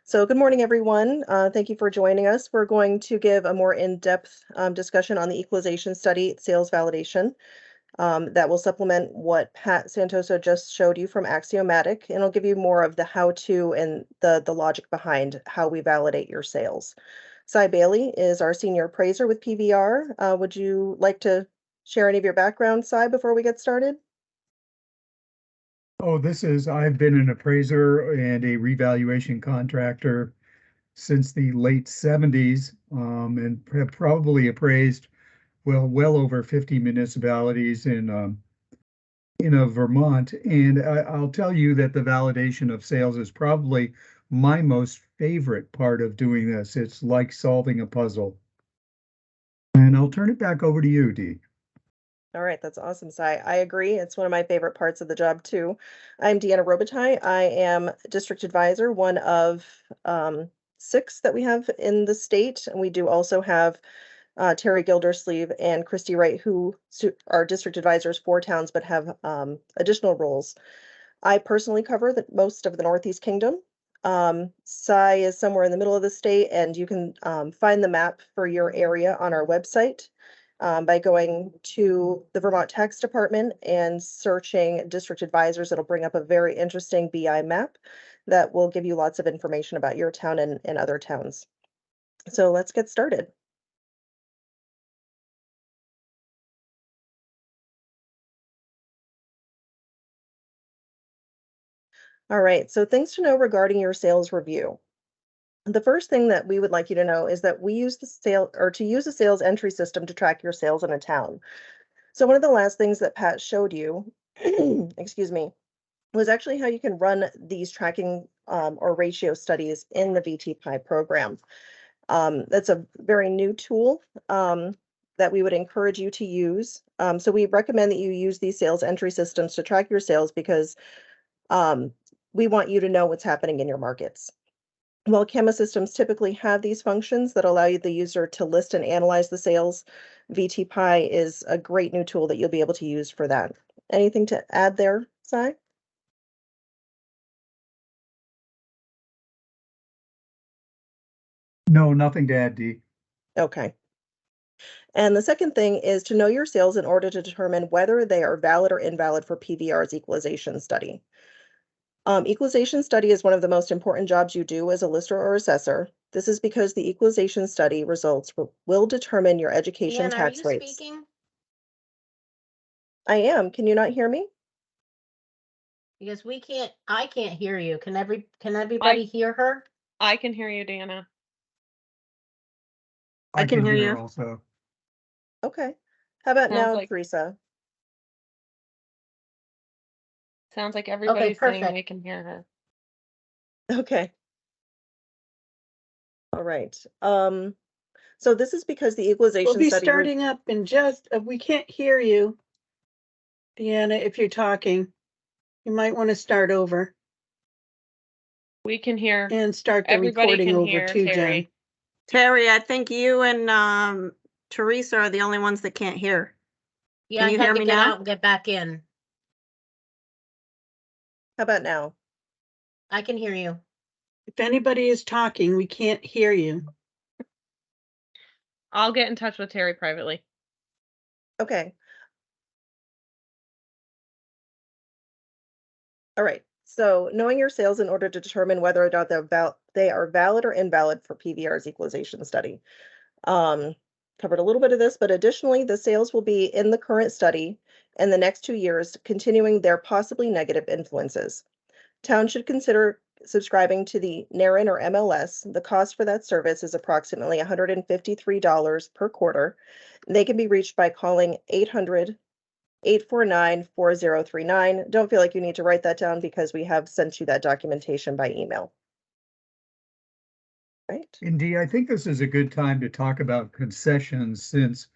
So good morning, everyone. Thank you for joining us. We're going to give a more in-depth discussion on the equalization study, sales validation, that will supplement what Pat Santoso just showed you from Axiomatic, and it'll give you more of the how-to and the logic behind how we validate your sales. Cy Bailey is our senior appraiser with PVR. Would you like to share any of your background, Cy, before we get started? I've been an appraiser and a revaluation contractor since the late 70s, and have probably appraised, well over 50 municipalities in Vermont. And I'll tell you that the validation of sales is probably my most favorite part of doing this. It's like solving a puzzle. And I'll turn it back over to you, Dee. All right, that's awesome, Cy. I agree. It's one of my favorite parts of the job too. I'm Deanna Robitaille. I am district advisor, one of six that we have in the state, and we do also have Terry Gildersleeve and Christy Wright, who are district advisors for towns but have additional roles. I personally cover most of the Northeast Kingdom. Cy is somewhere in the middle of the state, and you can find the map for your area on our website by going to the Vermont Tax Department and searching district advisors. It'll bring up a very interesting BI map that will give you lots of information about your town and other towns. So let's get started. All right, so things to know regarding your sales review. The first thing that we would like you to know is that we use use a sales entry system to track your sales in a town. So one of the last things that Pat showed you, excuse me, was actually how you can run these tracking or ratio studies in the VTPIE program. That's a very new tool that we would encourage you to use. So we recommend that you use these sales entry systems to track your sales because we want you to know what's happening in your markets. While CAMA systems typically have these functions that allow the user to list and analyze the sales, VTPIE is a great new tool that you'll be able to use for that. Anything to add there, Cy? No, nothing to add, Dee. Okay. And the second thing is to know your sales in order to determine whether they are valid or invalid for PVR's equalization study. Equalization study is one of the most important jobs you do as a lister or assessor. This is because the equalization study results will determine your education Deanna, are tax you rates. speaking? I am. Can you not hear me? Because I can't hear you. Can everybody hear her? I can hear you, Dana. I can hear you. Also. Okay. How about Sounds now, like- Teresa? Sounds like everybody's saying perfect. they can hear her. Okay. All right. So this is because the equalization We'll be study starting up in just, we can't hear you, Deanna, if you're talking. You might want to start over We can hear. and start the Everybody recording can over hear too, Terry. Jen. Terry, I think you and Teresa are the only ones that can't hear. Yeah, Can I you had hear to me get now? out and get back in. How about now? I can hear you. If anybody is talking, we can't hear you. I'll get in touch with Terry privately. Okay. All right. So knowing your sales in order to determine whether or not they are valid or invalid for PVR's equalization study. Covered a little bit of this, but additionally, the sales will be in the current study in the next 2 years, continuing their possibly negative influences. Town should consider subscribing to the NARIN or MLS. The cost for that service is approximately $153 per quarter. They can be reached by calling 800-849-4039. Don't feel like you need to write that down because we have sent you that documentation by email. Right. Indeed, I think this is a good time to talk about concessions since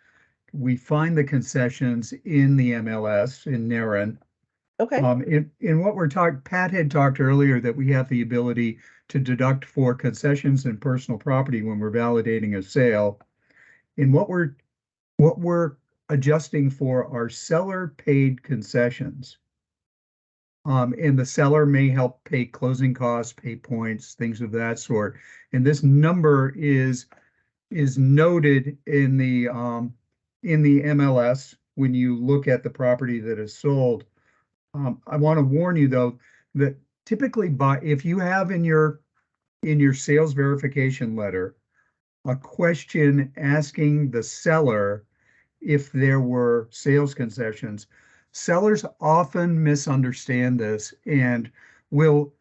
we find the concessions in the MLS in NARIN. Okay. In what we're talking, Pat had talked earlier that we have the ability to deduct for concessions and personal property when we're validating a sale. And what we're adjusting for are seller paid concessions. And the seller may help pay closing costs, pay points, things of that sort. And this number is noted in the MLS when you look at the property that is sold. I want to warn you though, that typically if you have in your sales verification letter a question asking the seller if there were sales concessions, sellers often misunderstand this and will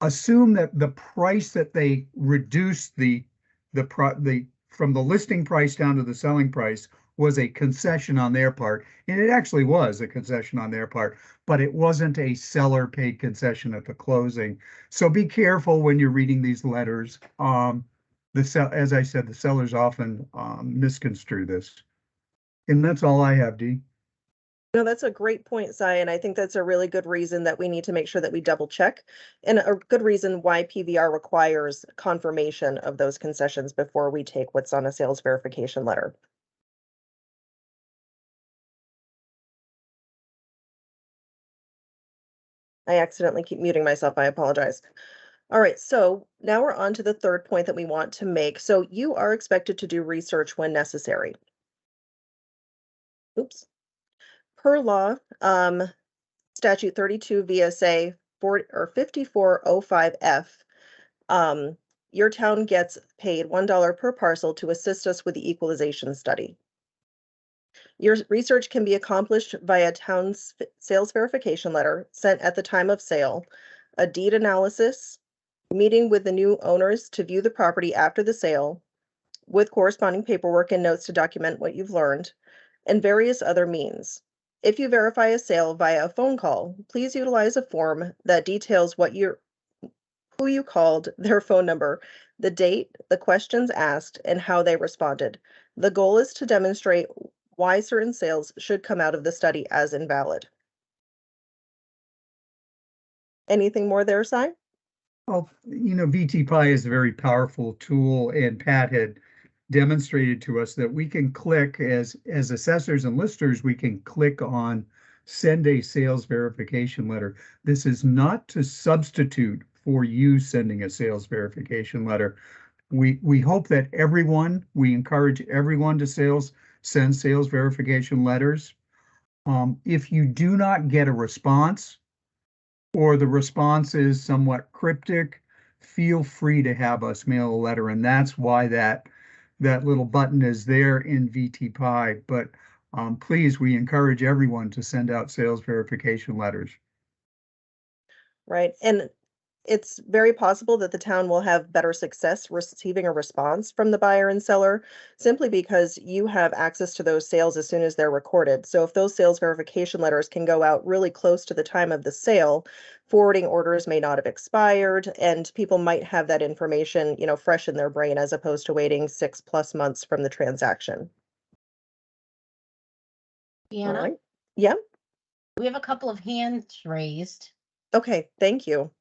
assume that the price that they reduced from the listing price down to the selling price was a concession on their part. And it actually was a concession on their part, but it wasn't a seller paid concession at the closing. So be careful when you're reading these letters. As I said, the sellers often misconstrue this. And that's all I have, Dee. No, that's a great point, Si, and I think that's a really good reason that we need to make sure that we double check, and a good reason why PVR requires confirmation of those concessions before we take what's on a sales verification letter. I accidentally keep muting myself. I apologize. All right, so now we're on to the third point that we want to make. So you are expected to do research when necessary. Oops. Per law, statute 32 VSA 5405F, your town gets paid $1 per parcel to assist us with the equalization study. Your research can be accomplished via town's sales verification letter sent at the time of sale, a deed analysis, meeting with the new owners to view the property after the sale, with corresponding paperwork and notes to document what you've learned, and various other means. If you verify a sale via a phone call, please utilize a form that details who you called, their phone number, the date, the questions asked, and how they responded. The goal is to demonstrate why certain sales should come out of the study as invalid. Anything more there, Si? Well, VTPIE is a very powerful tool, and Pat had demonstrated to us that we can click as assessors and listers, we can click on send a sales verification letter. This is not to substitute for you sending a sales verification letter. We hope that we encourage everyone to send sales verification letters. If you do not get a response, or the response is somewhat cryptic, feel free to have us mail a letter. And that's why that little button is there in VTPIE. But please, we encourage everyone to send out sales verification letters. Right. And it's very possible that the town will have better success receiving a response from the buyer and seller simply because you have access to those sales as soon as they're recorded. So if those sales verification letters can go out really close to the time of the sale, forwarding orders may not have expired, and people might have that information, fresh in their brain as opposed to waiting 6+ months from the transaction. All Deanna, right. Yeah. we have a couple of hands raised. Okay. Thank you.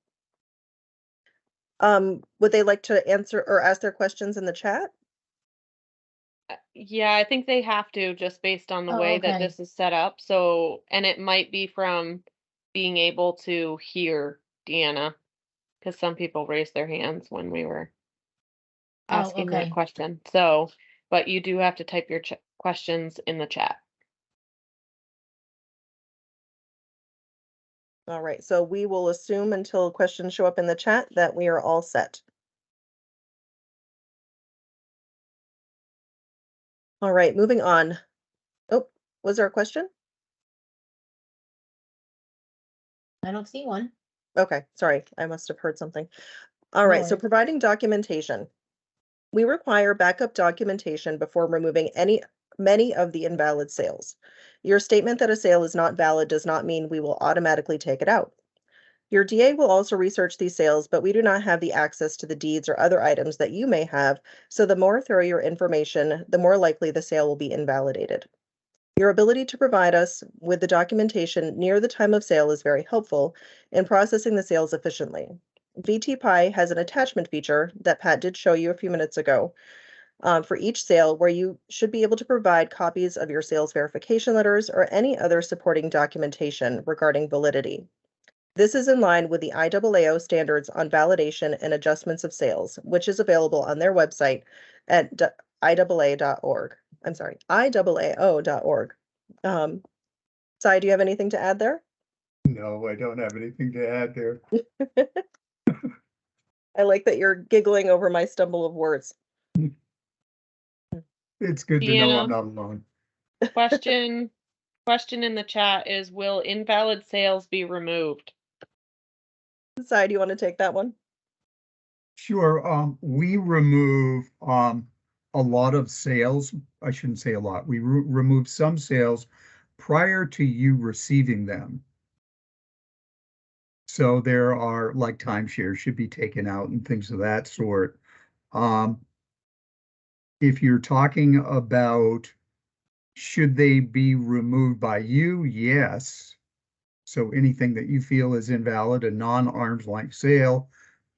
Would they like to answer or ask their questions in the chat? Yeah, I think they have to just based on the Oh, way that okay. this is set up. So, and it might be from being able to hear Deanna, because some people raised their hands when we were Oh, asking that okay. question. So, but you do have to type your questions in the chat. All right, so we will assume until questions show up in the chat that we are all set. All right, moving on. Oh, was there a question? I don't see one. Okay, sorry, I must have heard something. All No right, so worries. providing documentation. We require backup documentation before removing many of the invalid sales. Your statement that a sale is not valid does not mean we will automatically take it out. Your DA will also research these sales, but we do not have the access to the deeds or other items that you may have, so the more thorough your information, the more likely the sale will be invalidated. Your ability to provide us with the documentation near the time of sale is very helpful in processing the sales efficiently. VTPIE has an attachment feature that Pat did show you a few minutes ago for each sale, where you should be able to provide copies of your sales verification letters or any other supporting documentation regarding validity. This is in line with the IAAO standards on validation and adjustments of sales, which is available on their website at IAA.org. I'm sorry, IAAO.org. Sai, do you have anything to add there? No, I don't have anything to add there. I like that you're giggling over my stumble of words. It's good to know Deanna? I'm not alone. Question in the chat is, will invalid sales be removed? Sai, do you want to take that one? Sure, we remove a lot of sales. I shouldn't say a lot. We remove some sales prior to you receiving them. So there are, like, timeshares should be taken out and things of that sort. If you're talking about should they be removed by you, yes. So anything that you feel is invalid, a non-arm's length sale,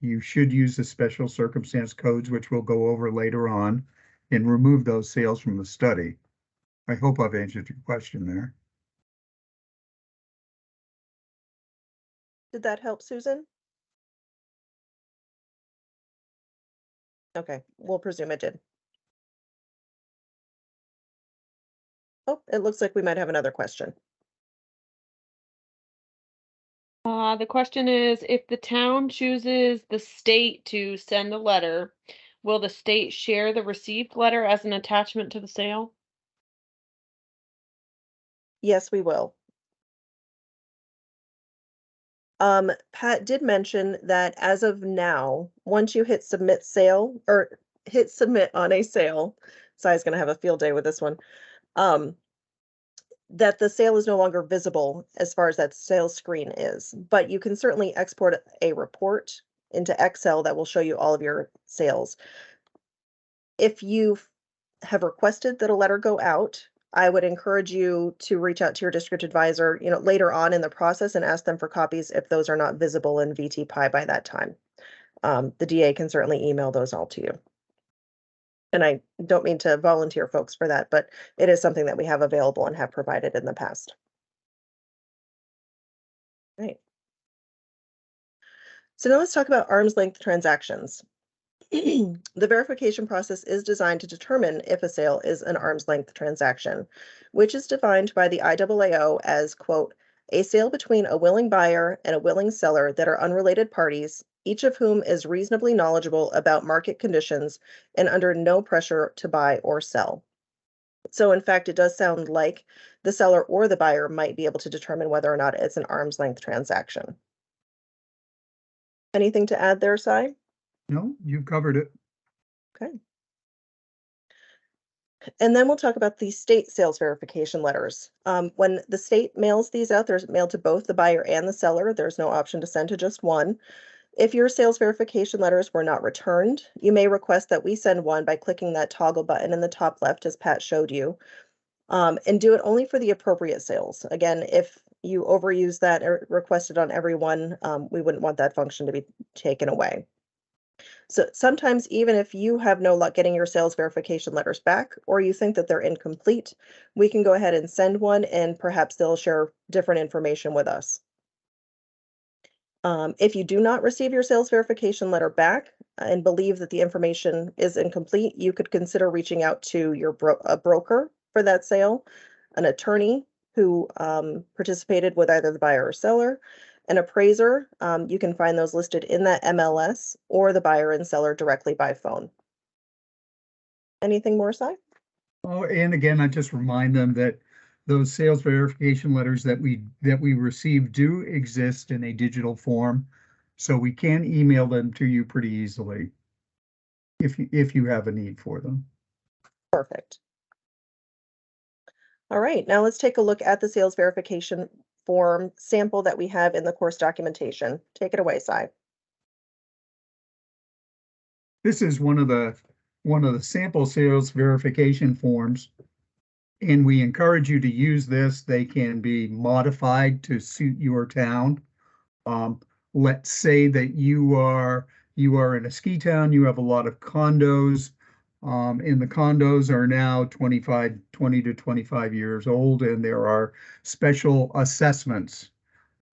you should use the special circumstance codes, which we'll go over later on, and remove those sales from the study. I hope I've answered your question there. Did that help, Susan? Okay, we'll presume it did. Oh, it looks like we might have another question. The question is, if the town chooses the state to send a letter, will the state share the received letter as an attachment to the sale? Yes, we will. Pat did mention that as of now, once you hit submit sale or hit submit on a sale, Sai's gonna have a field day with this one. That the sale is no longer visible as far as that sales screen is, but you can certainly export a report into Excel that will show you all of your sales. If you have requested that a letter go out, I would encourage you to reach out to your district advisor, later on in the process and ask them for copies if those are not visible in VTPIE by that time. The DA can certainly email those all to you. And I don't mean to volunteer folks for that, but it is something that we have available and have provided in the past. Right. So now let's talk about arm's length transactions. The verification process is designed to determine if a sale is an arm's length transaction, which is defined by the IAAO as, quote, a sale between a willing buyer and a willing seller that are unrelated parties, each of whom is reasonably knowledgeable about market conditions and under no pressure to buy or sell. So in fact, it does sound like the seller or the buyer might be able to determine whether or not it's an arm's length transaction. Anything to add there, Sai? No, you've covered it. Okay. And then we'll talk about the state sales verification letters. When the state mails these out, they're mailed to both the buyer and the seller. There's no option to send to just one. If your sales verification letters were not returned, you may request that we send one by clicking that toggle button in the top left, as Pat showed you, and do it only for the appropriate sales. Again, if you overuse that or request it on everyone, we wouldn't want that function to be taken away. So sometimes even if you have no luck getting your sales verification letters back, or you think that they're incomplete, we can go ahead and send one and perhaps they'll share different information with us. If you do not receive your sales verification letter back and believe that the information is incomplete, you could consider reaching out to your broker for that sale, an attorney who participated with either the buyer or seller, an appraiser. You can find those listed in that MLS, or the buyer and seller directly by phone. Anything more, Sai? Oh, and again, I just remind them that those sales verification letters that we receive do exist in a digital form, so we can email them to you pretty easily if you have a need for them. Perfect. All right, now let's take a look at the sales verification form sample that we have in the course documentation. Take it away, Sai. This is one of the sample sales verification forms, and we encourage you to use this. They can be modified to suit your town. Let's say that you are in a ski town, you have a lot of condos, and the condos are now 20 to 25 years old, and there are special assessments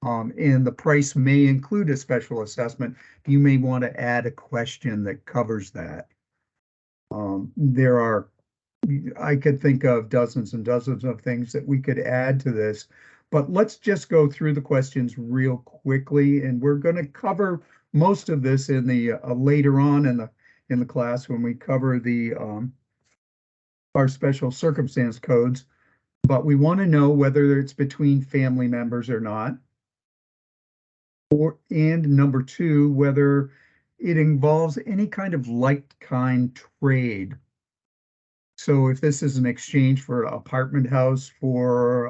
And the price may include a special assessment. You may want to add a question that covers that. I could think of dozens and dozens of things that we could add to this, but let's just go through the questions real quickly, and we're going to cover most of this in the later on in the class when we cover the our special circumstance codes. But we want to know whether it's between family members or not. And number two, whether it involves any kind of like-kind trade. So if this is an exchange for an apartment house, for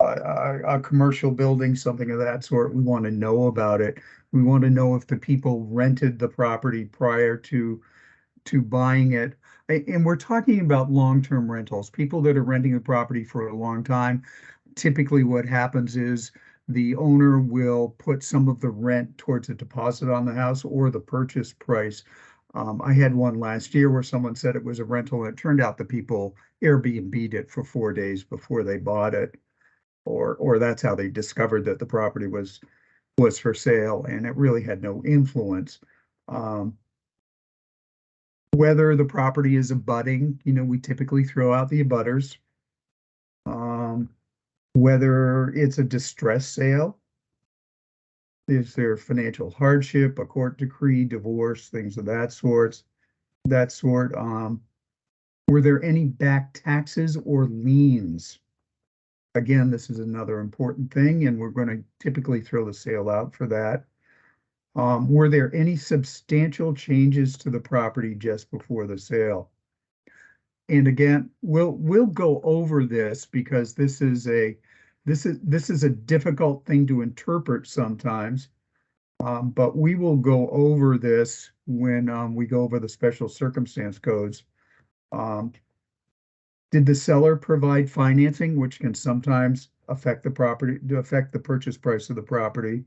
a commercial building, something of that sort, we want to know about it. We want to know if the people rented the property prior to buying it. And we're talking about long-term rentals, people that are renting a property for a long time. Typically what happens is the owner will put some of the rent towards a deposit on the house or the purchase price. I had one last year where someone said it was a rental, and it turned out the people Airbnb'd it for 4 days before they bought it, or that's how they discovered that the property was for sale, and it really had no influence. Whether the property is abutting, we typically throw out the abutters. Whether it's a distress sale. Is there financial hardship, a court decree, divorce, things of that sort? Were there any back taxes or liens? Again, this is another important thing, and we're going to typically throw the sale out for that. Were there any substantial changes to the property just before the sale? And again, we'll go over this because this is a difficult thing to interpret sometimes. But we will go over this when we go over the special circumstance codes. Did the seller provide financing, which can sometimes affect the purchase price of the property?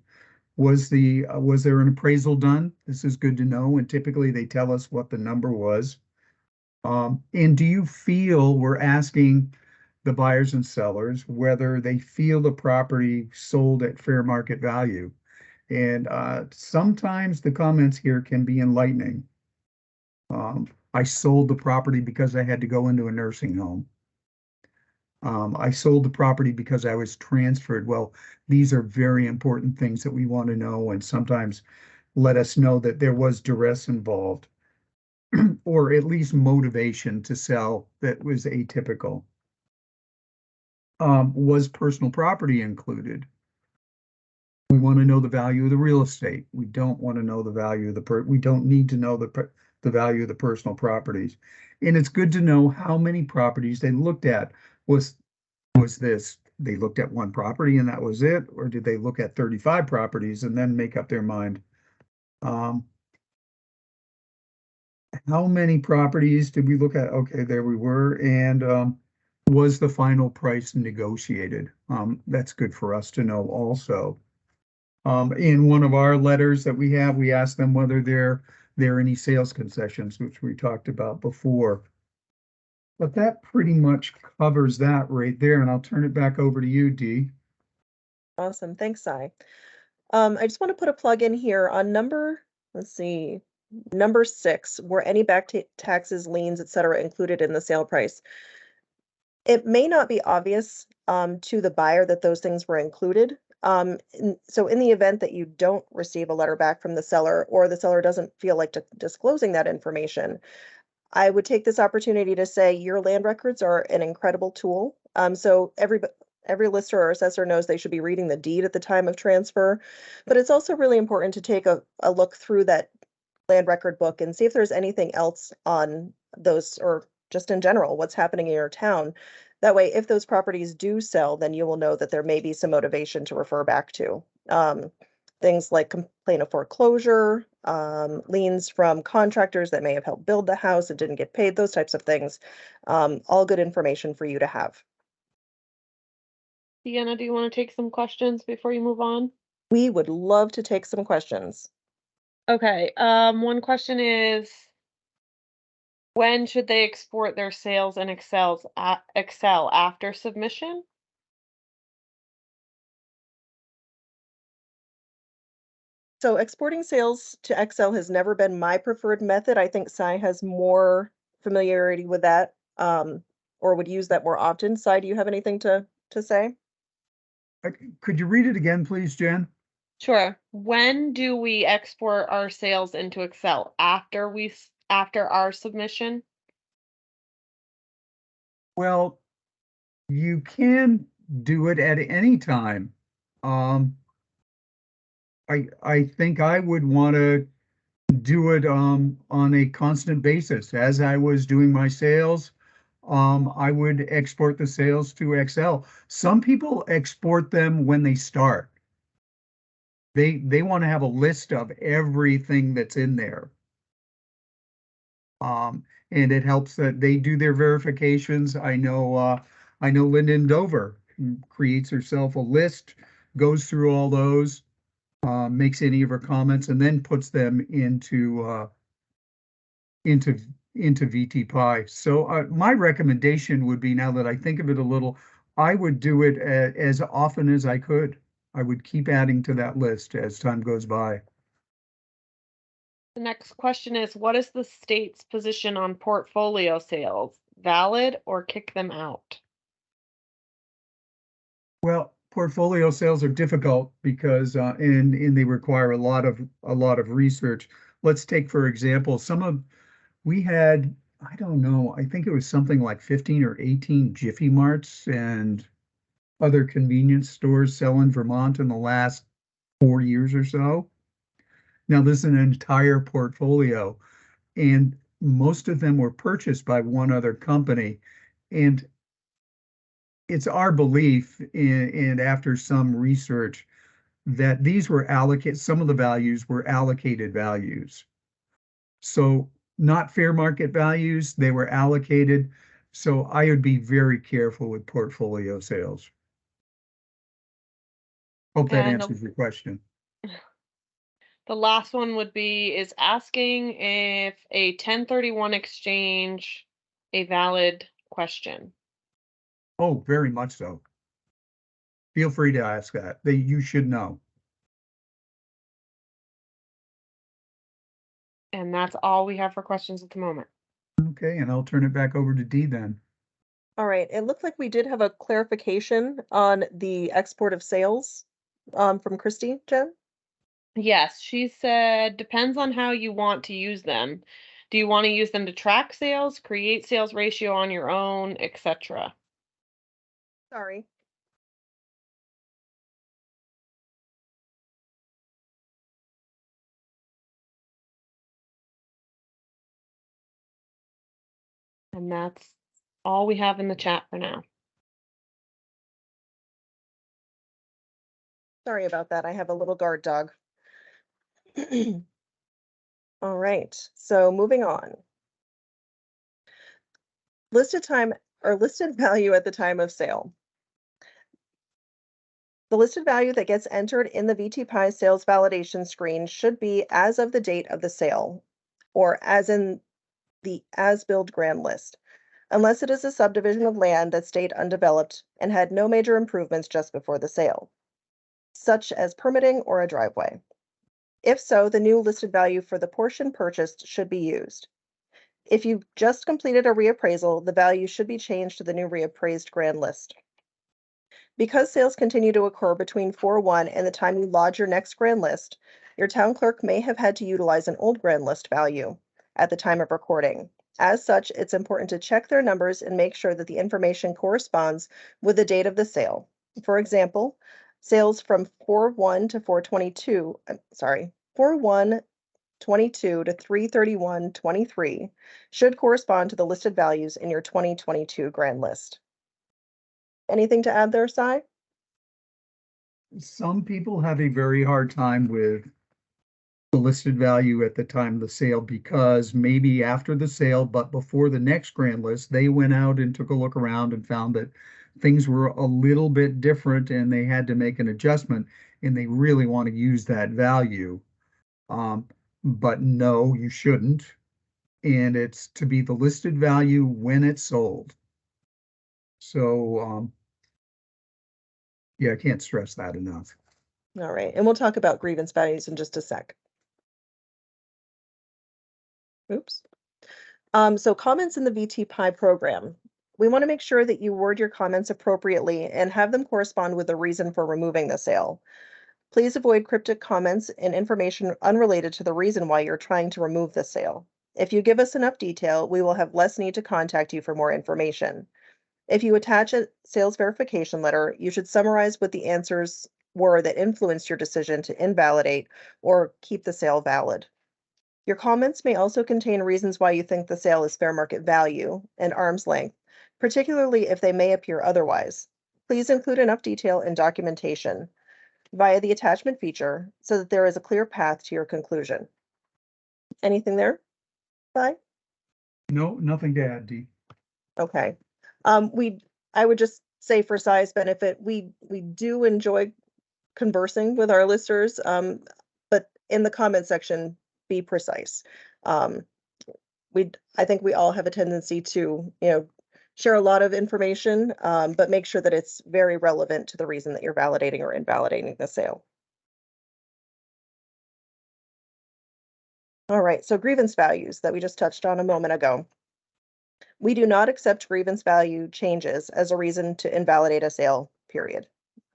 Was there an appraisal done? This is good to know, and typically they tell us what the number was. And do you feel, we're asking the buyers and sellers whether they feel the property sold at fair market value. And sometimes the comments here can be enlightening. I sold the property because I had to go into a nursing home. I sold the property because I was transferred. Well, these are very important things that we want to know, and sometimes let us know that there was duress involved, or at least motivation to sell that was atypical. Was personal property included? We want to know the value of the real estate. We don't want to know the value of we don't need to know the value of the personal properties. And it's good to know how many properties they looked at. Was this, they looked at one property and that was it? Or did they look at 35 properties and then make up their mind? How many properties did we look at? Okay, there we were. And was the final price negotiated? That's good for us to know also. In one of our letters that we have, we asked them whether there are any sales concessions, which we talked about before. But that pretty much covers that right there, and I'll turn it back over to you, Dee. Awesome. Thanks, Cy. I just want to put a plug in here on number 6, were any back taxes, liens, etc. included in the sale price? It may not be obvious to the buyer that those things were included. So in the event that you don't receive a letter back from the seller, or the seller doesn't feel like disclosing that information, I would take this opportunity to say your land records are an incredible tool. So every lister or assessor knows they should be reading the deed at the time of transfer, but it's also really important to take a look through that land record book and see if there's anything else on those, or just in general, what's happening in your town. That way, if those properties do sell, then you will know that there may be some motivation to refer back to. Things like complaint of foreclosure, liens from contractors that may have helped build the house and didn't get paid, those types of things. All good information for you to have. Deanna, do you want to take some questions before you move on? We would love to take some questions. Okay, one question is, when should they export their sales in Excel after submission? So exporting sales to Excel has never been my preferred method. I think Cy has more familiarity with that, or would use that more often. Cy, do you have anything to say? Could you read it again, please, Jen? Sure. When do we export our sales into Excel? After our submission? Well, you can do it at any time. Um, I think I would want to do it on a constant basis. As I was doing my sales, I would export the sales to Excel. Some people export them when they start. They want to have a list of everything that's in there. And it helps that they do their verifications. I know Lyndon Dover creates herself a list, goes through all those, makes any of her comments, and then puts them into into VTPIE. So my recommendation would be, now that I think of it a little, I would do it as often as I could. I would keep adding to that list as time goes by. The next question is, what is the state's position on portfolio sales? Valid or kick them out? Well, portfolio sales are difficult because and they require a lot of research. Let's take, for example, we had, I don't know, I think it was something like 15 or 18 Jiffy Marts and other convenience stores sell in Vermont in the last 4 years or so. Now, this is an entire portfolio, and most of them were purchased by one other company. And it's our belief, and after some research, that these were allocated, some of the values were allocated values. So not fair market values, they were allocated. So I would be very careful with portfolio sales. Hope that And answers your question. the last one would be, is asking if a 1031 exchange a valid question? Oh, very much so. Feel free to ask that. You should know. And that's all we have for questions at the moment. Okay, and I'll turn it back over to Dee then. All right, it looked like we did have a clarification on the export of sales from Christy, Jen. Yes, she said, depends on how you want to use them. Do you want to use them to track sales, create sales ratio on your own, etc.? Sorry. And that's all we have in the chat for now. Sorry about that. I have a little guard dog. All right, so moving on. Listed time or listed value at the time of sale. The listed value that gets entered in the VTPIE sales validation screen should be as of the date of the sale, or as in the as-built grand list, unless it is a subdivision of land that stayed undeveloped and had no major improvements just before the sale, such as permitting or a driveway. If so, the new listed value for the portion purchased should be used. If you just completed a reappraisal, the value should be changed to the new reappraised grand list. Because sales continue to occur between 4/1 and the time you lodge your next grand list, your town clerk may have had to utilize an old grand list value at the time of recording. As such, it's important to check their numbers and make sure that the information corresponds with the date of the sale. For example, sales from 4/1 to 4/22, 4/1/22 to 3/31/23 should correspond to the listed values in your 2022 grand list. Anything to add there, Cy? Some people have a very hard time with the listed value at the time of the sale because maybe after the sale, but before the next grand list, they went out and took a look around and found that things were a little bit different and they had to make an adjustment, and they really want to use that value. But no, you shouldn't. And it's to be the listed value when it's sold. So, yeah, I can't stress that enough. All right, and we'll talk about grievance values in just a sec. Oops. So comments in the VTPIE program. We want to make sure that you word your comments appropriately and have them correspond with the reason for removing the sale. Please avoid cryptic comments and information unrelated to the reason why you're trying to remove the sale. If you give us enough detail, we will have less need to contact you for more information. If you attach a sales verification letter, you should summarize what the answers were that influenced your decision to invalidate or keep the sale valid. Your comments may also contain reasons why you think the sale is fair market value and arm's length, particularly if they may appear otherwise. Please include enough detail and documentation via the attachment feature so that there is a clear path to your conclusion. Anything there? Bye. No, nothing to add, Dee. Okay. I would just say for size benefit, we do enjoy conversing with our listers, but in the comment section, be precise. I think we all have a tendency to, share a lot of information, but make sure that it's very relevant to the reason that you're validating or invalidating the sale. All right, so grievance values that we just touched on a moment ago. We do not accept grievance value changes as a reason to invalidate a sale, period.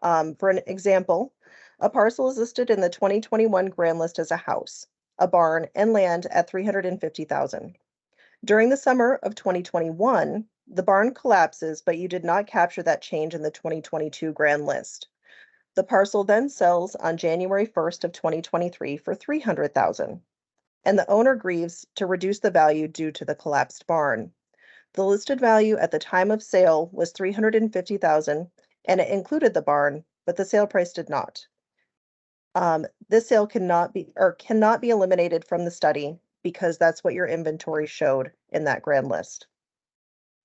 For an example, a parcel is listed in the 2021 grand list as a house, a barn, and land at $350,000. During the summer of 2021, the barn collapses, but you did not capture that change in the 2022 grand list. The parcel then sells on January 1st of 2023 for $300,000, and the owner grieves to reduce the value due to the collapsed barn. The listed value at the time of sale was $350,000, and it included the barn, but the sale price did not. This sale cannot be eliminated from the study because that's what your inventory showed in that grand list.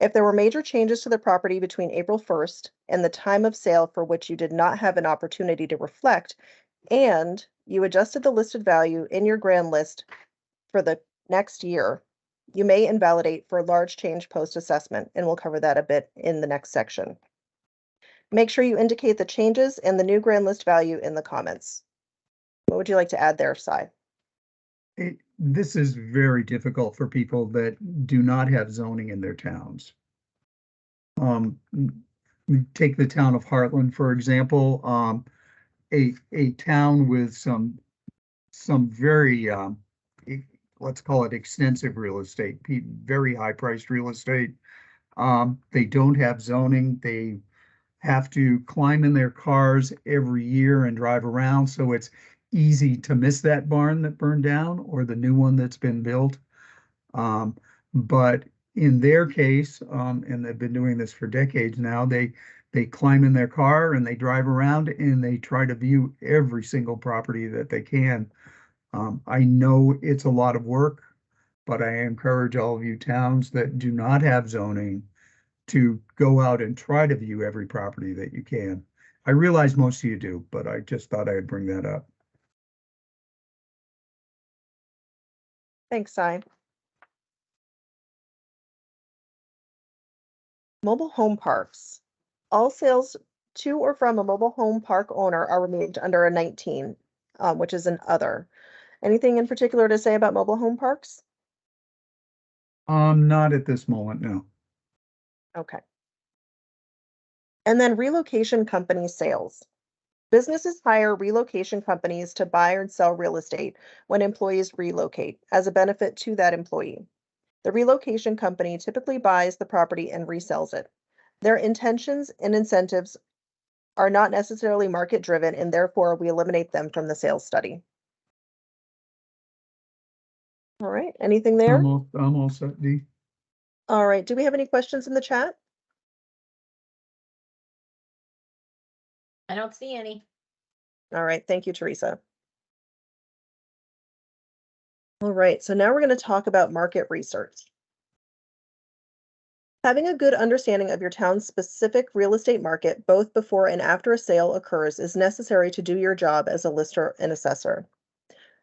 If there were major changes to the property between April 1st and the time of sale for which you did not have an opportunity to reflect, and you adjusted the listed value in your grand list for the next year, you may invalidate for a large change post-assessment, and we'll cover that a bit in the next section. Make sure you indicate the changes and the new grand list value in the comments. What would you like to add there, Cy? This is very difficult for people that do not have zoning in their towns. Take the town of Heartland, for example, a town with some very, let's call it extensive real estate, very high priced real estate. They don't have zoning. They have to climb in their cars every year and drive around. So it's easy to miss that barn that burned down or the new one that's been built. But in their case, and they've been doing this for decades now, they climb in their car and they drive around and they try to view every single property that they can. I know it's a lot of work, but I encourage all of you towns that do not have zoning to go out and try to view every property that you can. I realize most of you do, but I just thought I'd bring that up. Thanks, Cy. Mobile home parks. All sales to or from a mobile home park owner are removed under a 19, which is an other. Anything in particular to say about mobile home parks? Not at this moment, no. Okay. And then relocation company sales. Businesses hire relocation companies to buy or sell real estate when employees relocate as a benefit to that employee. The relocation company typically buys the property and resells it. Their intentions and incentives are not necessarily market driven, and therefore we eliminate them from the sales study. All right, anything there? I'm all set, Dee. All right, do we have any questions in the chat? I don't see any. All right, thank you, Teresa. All right, so now we're going to talk about market research. Having a good understanding of your town's specific real estate market, both before and after a sale occurs, is necessary to do your job as a lister and assessor.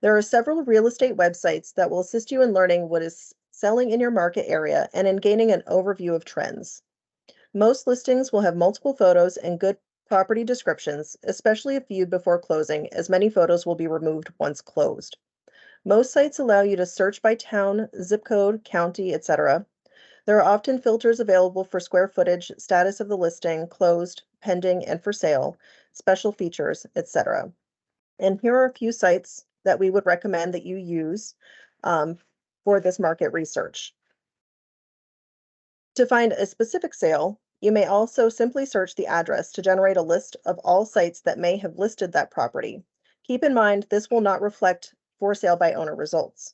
There are several real estate websites that will assist you in learning what is selling in your market area and in gaining an overview of trends. Most listings will have multiple photos and good property descriptions, especially if viewed before closing, as many photos will be removed once closed. Most sites allow you to search by town, zip code, county, etc. There are often filters available for square footage, status of the listing, closed, pending, and for sale, special features, etc. And here are a few sites that we would recommend that you use for this market research. To find a specific sale, you may also simply search the address to generate a list of all sites that may have listed that property. Keep in mind, this will not reflect for sale by owner results.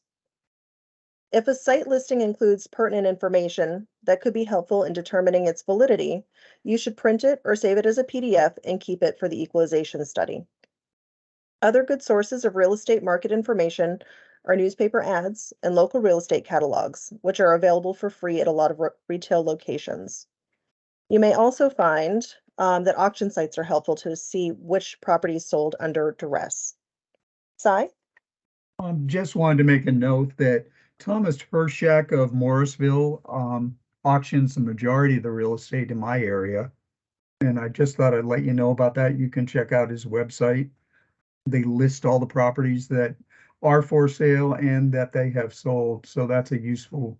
If a site listing includes pertinent information that could be helpful in determining its validity, you should print it or save it as a PDF and keep it for the equalization study. Other good sources of real estate market information are newspaper ads and local real estate catalogs, which are available for free at a lot of retail locations. You may also find that auction sites are helpful to see which properties sold under duress. Cy? Just wanted to make a note that Thomas Hershak of Morrisville auctions the majority of the real estate in my area. And I just thought I'd let you know about that. You can check out his website. They list all the properties that are for sale and that they have sold. So that's a useful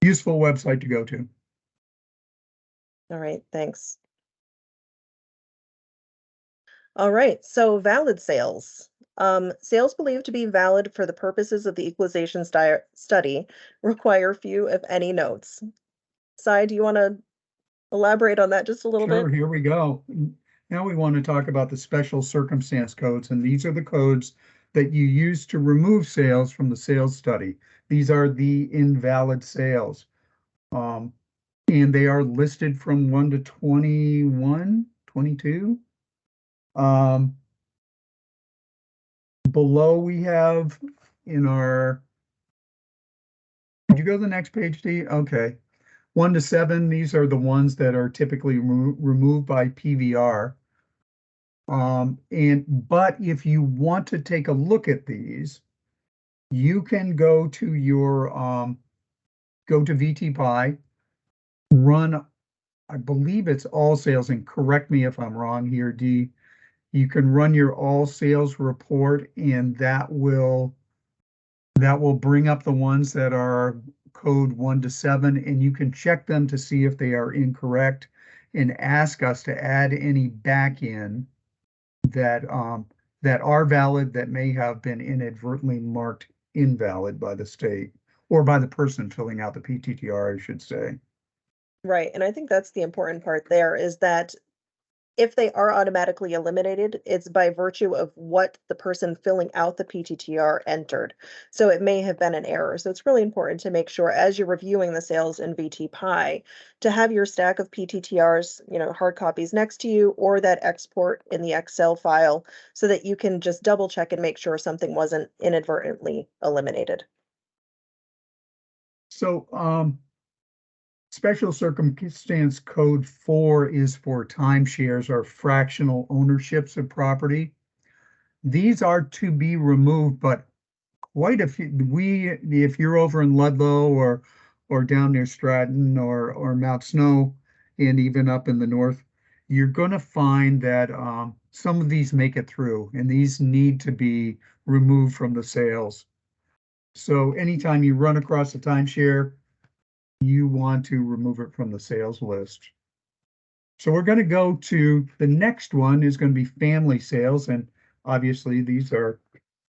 website to go to. All right, thanks. All right, so valid sales. Sales believed to be valid for the purposes of the equalization study require few, if any, notes. Cy, do you want to elaborate on that just a little Sure, bit? here we go. Now we want to talk about the special circumstance codes, and these are the codes that you use to remove sales from the sales study. These are the invalid sales. And they are listed from 1 to 21, 22. Below we have in our, did you go to the next page, Dee? Okay. 1 to 7, these are the ones that are typically removed by PVR. But if you want to take a look at these, you can go to your go to VTPIE, run, I believe it's all sales, and correct me if I'm wrong here, Dee. You can run your all sales report, and that will bring up the ones that are code 1 to 7, and you can check them to see if they are incorrect and ask us to add any back in that that are valid that may have been inadvertently marked invalid by the state or by the person filling out the PTTR, I should say. Right, and I think that's the important part there is that if they are automatically eliminated, it's by virtue of what the person filling out the PTTR entered. So it may have been an error. So it's really important to make sure as you're reviewing the sales in VTPIE to have your stack of PTTRs, hard copies next to you or that export in the Excel file so that you can just double check and make sure something wasn't inadvertently eliminated. So special circumstance code 4 is for timeshares or fractional ownerships of property. These are to be removed, but quite a few, if you're over in Ludlow or down near Stratton or Mount Snow and even up in the north, you're going to find that some of these make it through and these need to be removed from the sales. So anytime you run across a timeshare, you want to remove it from the sales list. So we're going to go to the next one is going to be family sales. And obviously these are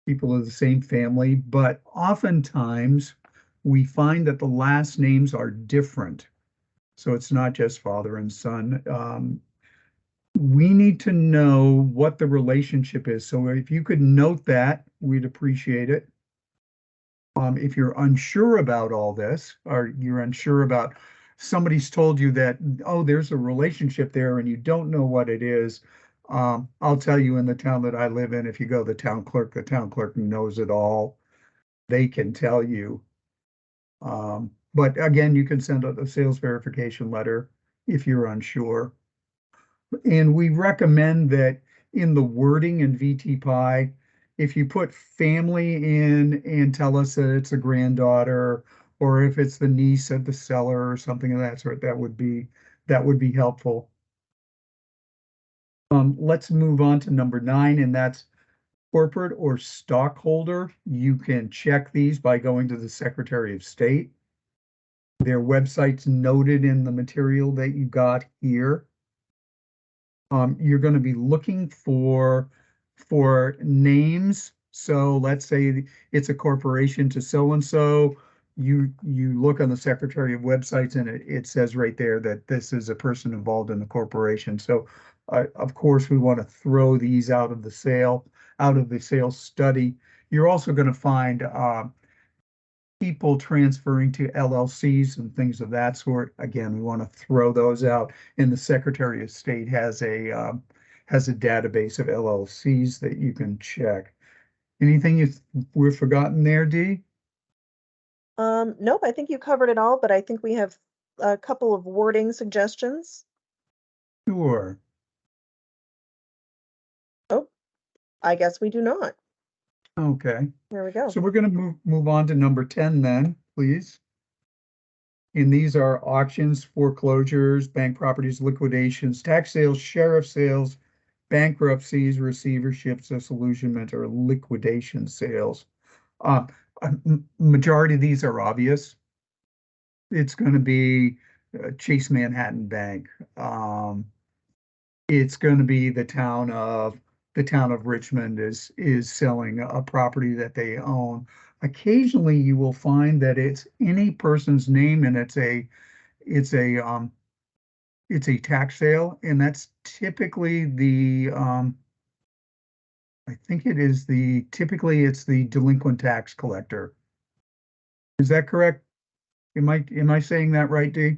people of the same family, but oftentimes we find that the last names are different. So it's not just father and son. We need to know what the relationship is. So if you could note that, we'd appreciate it. If you're unsure about all this, or you're unsure about somebody's told you that, oh, there's a relationship there and you don't know what it is, I'll tell you in the town that I live in, if you go to the town clerk knows it all. They can tell you. But again, you can send out a sales verification letter if you're unsure. And we recommend that in the wording in VTPIE, if you put family in and tell us that it's a granddaughter, or if it's the niece of the seller or something of that sort, that would be helpful. Let's move on to number 9, and that's corporate or stockholder. You can check these by going to the Secretary of State. Their website's noted in the material that you got here. You're going to be looking for names. So let's say it's a corporation to so-and-so. You look on the Secretary of Websites and it says right there that this is a person involved in the corporation. So of course we want to throw these out of the sales study. You're also going to find people transferring to LLCs and things of that sort. Again, we want to throw those out. And the Secretary of State has a database of LLCs that you can check. Anything we've forgotten there, Dee? Nope, I think you covered it all, but I think we have a couple of wording suggestions. Sure. Oh, I guess we do not. Okay. There we go. So we're going to move on to number 10 then, please. And these are auctions, foreclosures, bank properties, liquidations, tax sales, sheriff sales, bankruptcies, receiverships, disillusionment, or liquidation sales. Majority of these are obvious. It's going to be Chase Manhattan Bank. It's going to be the town of Richmond is selling a property that they own. Occasionally, you will find that it's any person's name and it's a tax sale, and that's typically the I think it is typically it's the delinquent tax collector. Is that correct? Am I saying that right, Dee?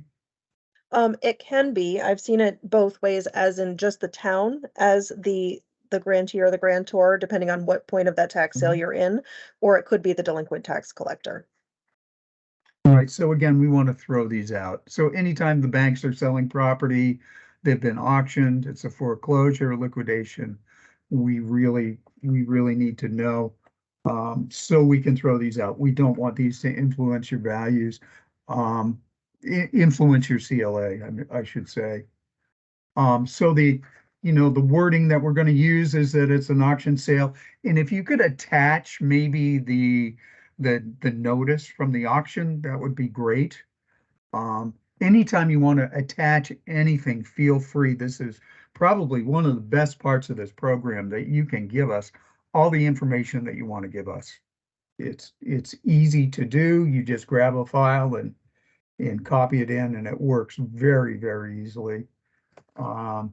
It can be. I've seen it both ways, as in just the town as the grantee or the grantor, depending on what point of that tax sale you're in, or it could be the delinquent tax collector. All right, so again, we want to throw these out. So anytime the banks are selling property, they've been auctioned, it's a foreclosure or liquidation, we really need to know, so we can throw these out. We don't want these to influence your values, influence your CLA, I should say. So the wording that we're going to use is that it's an auction sale. And if you could attach maybe the notice from the auction, that would be great. Anytime you want to attach anything, feel free. This is probably one of the best parts of this program, that you can give us all the information that you want to give us. It's easy to do. You just grab a file and copy it in, and it works very, very easily. And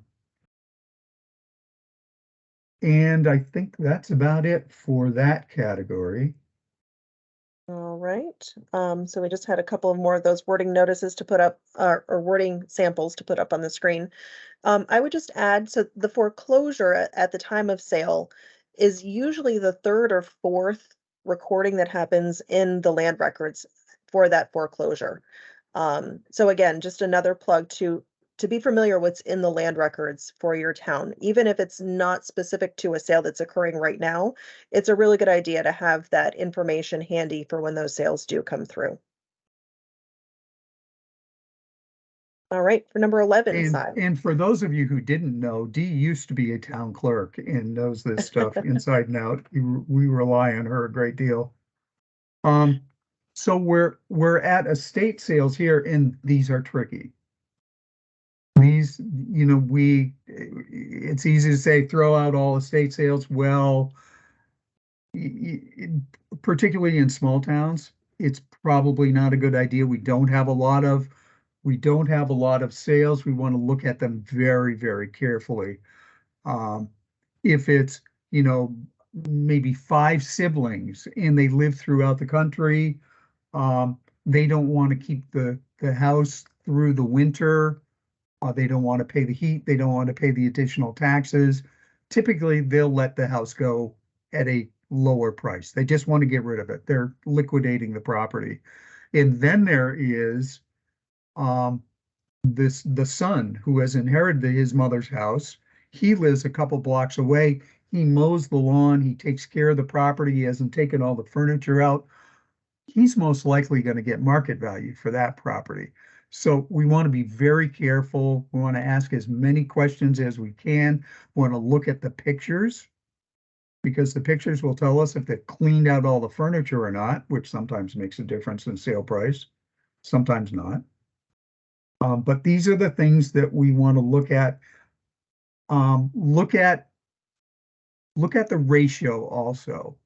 I think that's about it for that category. All right. So we just had a couple of more of those wording notices to put up, or wording samples to put up on the screen. I would just add, so the foreclosure at the time of sale is usually the third or fourth recording that happens in the land records for that foreclosure. So again, just another plug to be familiar what's in the land records for your town. Even if it's not specific to a sale that's occurring right now, it's a really good idea to have that information handy for when those sales do come through. All right, for number 11, Cy. And for those of you who didn't know, Dee used to be a town clerk and knows this stuff inside and out. We rely on her a great deal. So we're at estate sales here, and these are tricky. These, it's easy to say throw out all estate sales. Well, particularly in small towns, it's probably not a good idea. We don't have a lot of sales. We want to look at them very, very carefully. If it's, maybe 5 siblings and they live throughout the country, they don't want to keep the house through the winter. They don't want to pay the heat. They don't want to pay the additional taxes. Typically, they'll let the house go at a lower price. They just want to get rid of it. They're liquidating the property. And then there is the son who has inherited his mother's house. He lives a couple blocks away. He mows the lawn. He takes care of the property. He hasn't taken all the furniture out. He's most likely going to get market value for that property. So we want to be very careful. We want to ask as many questions as we can. We want to look at the pictures because the pictures will tell us if they've cleaned out all the furniture or not, which sometimes makes a difference in sale price, sometimes not. But these are the things that we want to look at. Look at the ratio also.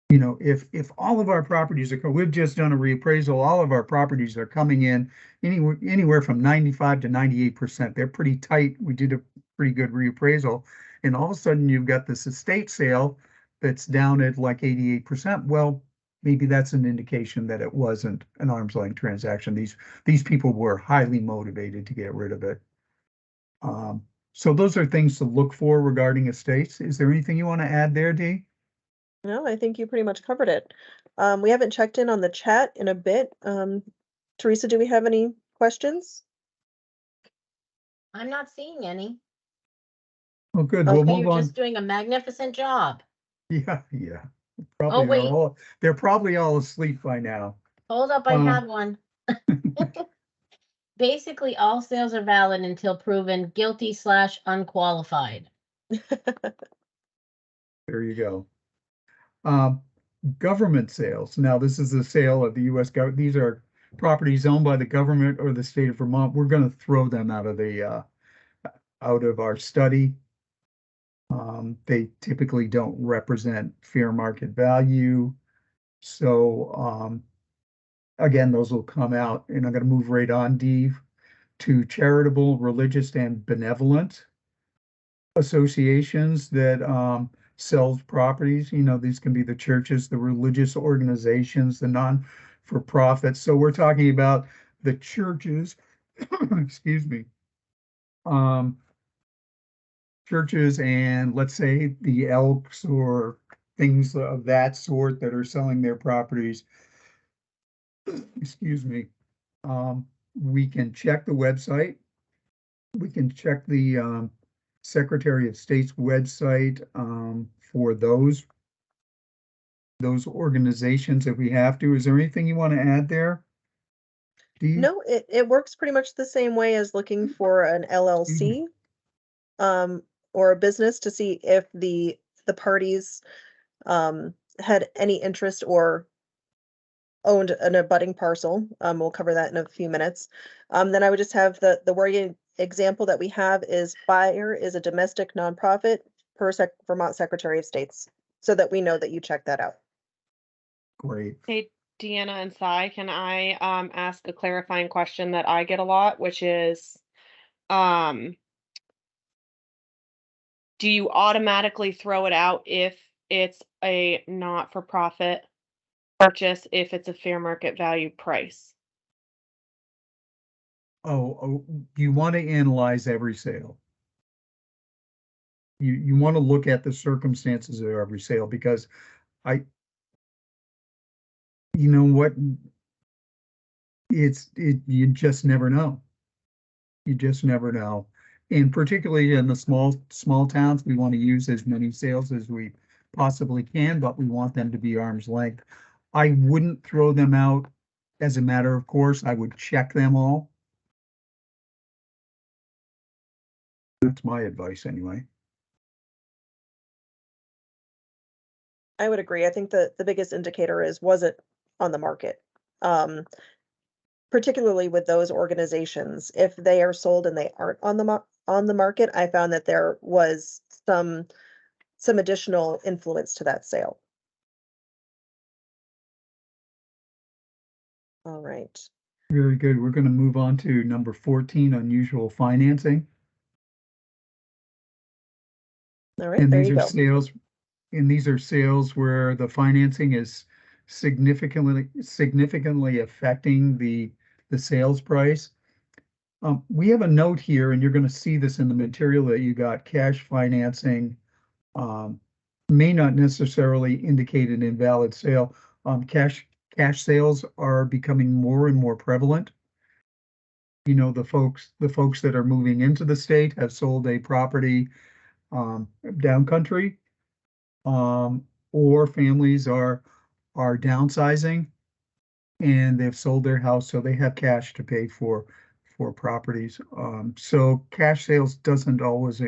You know, if all of our properties are, we've just done a reappraisal, all of our properties are coming in anywhere from 95 to 98%. They're pretty tight. We did a pretty good reappraisal. And all of a sudden you've got this estate sale that's down at like 88%. Well, maybe that's an indication that it wasn't an arm's length transaction. These people were highly motivated to get rid of it. So those are things to look for regarding estates. Is there anything you want to add there, Dee? No, I think you pretty much covered it. We haven't checked in on the chat in a bit. Teresa, do we have any questions? I'm not seeing any. Oh, good. We'll Okay, move You're on. just doing a magnificent job. Yeah. Oh, wait. They're probably all asleep by now. Hold up, I Uh, have one. Basically, all sales are valid until proven guilty / unqualified. There you go. Government sales. Now, this is the sale of the U.S. government. These are properties owned by the government or the state of Vermont. We're going to throw them out of our study. They typically don't represent fair market value. So, again, those will come out, and I'm going to move right on, Dee, to charitable, religious, and benevolent associations that sells properties. You know, these can be the churches, the religious organizations, the non-for-profits. So we're talking about the churches, excuse me, churches and let's say the Elks or things of that sort that are selling their properties. Excuse me. We can check the website. We can check the Secretary of State's website for those organizations if we have to. Is there anything you want to add there? Dee? No, it works pretty much the same way as looking for an LLC or a business to see if the parties had any interest or owned an abutting parcel. We'll cover that in a few minutes. Then I would just have the wording example that we have is buyer is a domestic nonprofit per Vermont Secretary of State's, so that we know that you check that out. Great. Hey, Deanna and Sai, can I ask a clarifying question that I get a lot, which is, do you automatically throw it out if it's a not-for-profit purchase if it's a fair market value price? Oh, you want to analyze every sale. You want to look at the circumstances of every sale because you know what, you just never know. You just never know. And particularly in the small towns, we want to use as many sales as we possibly can, but we want them to be arm's length. I wouldn't throw them out as a matter of course. I would check them all. That's my advice anyway. I would agree. I think the biggest indicator is, was it on the market? Particularly with those organizations, if they are sold and they aren't on the market, I found that there was some additional influence to that sale. All right. Very good. We're going to move on to number 14, unusual financing. All right, And there these you are go. sales, and these are sales where the financing is significantly affecting the sales price. We have a note here, and you're going to see this in the material that you got. Cash financing may not necessarily indicate an invalid sale. Cash sales are becoming more and more prevalent. You know, the folks that are moving into the state have sold a property down country, or families are downsizing and they've sold their house, so they have cash to pay for properties. So cash sales doesn't always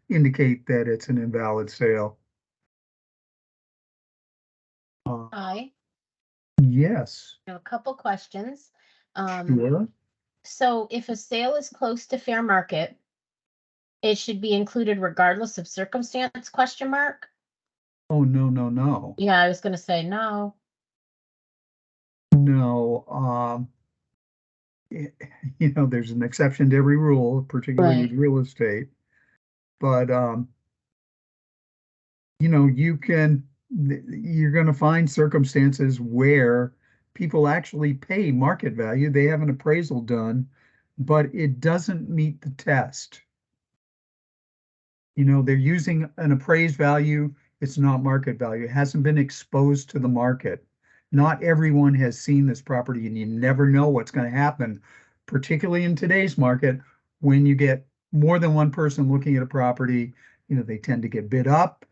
indicate that it's an invalid sale. Hi, Yes, I have a couple questions. sure. So if a sale is close to fair market, it should be included regardless of circumstance, question mark? Oh, no, no, no. Yeah, I was gonna say no. No, there's an exception to every rule, particularly with Right. real estate. But, you're gonna find circumstances where people actually pay market value. They have an appraisal done, but it doesn't meet the test. They're using an appraised value. It's not market value. It hasn't been exposed to the market. Not everyone has seen this property, and you never know what's going to happen, particularly in today's market when you get more than one person looking at a property. They tend to get bid up.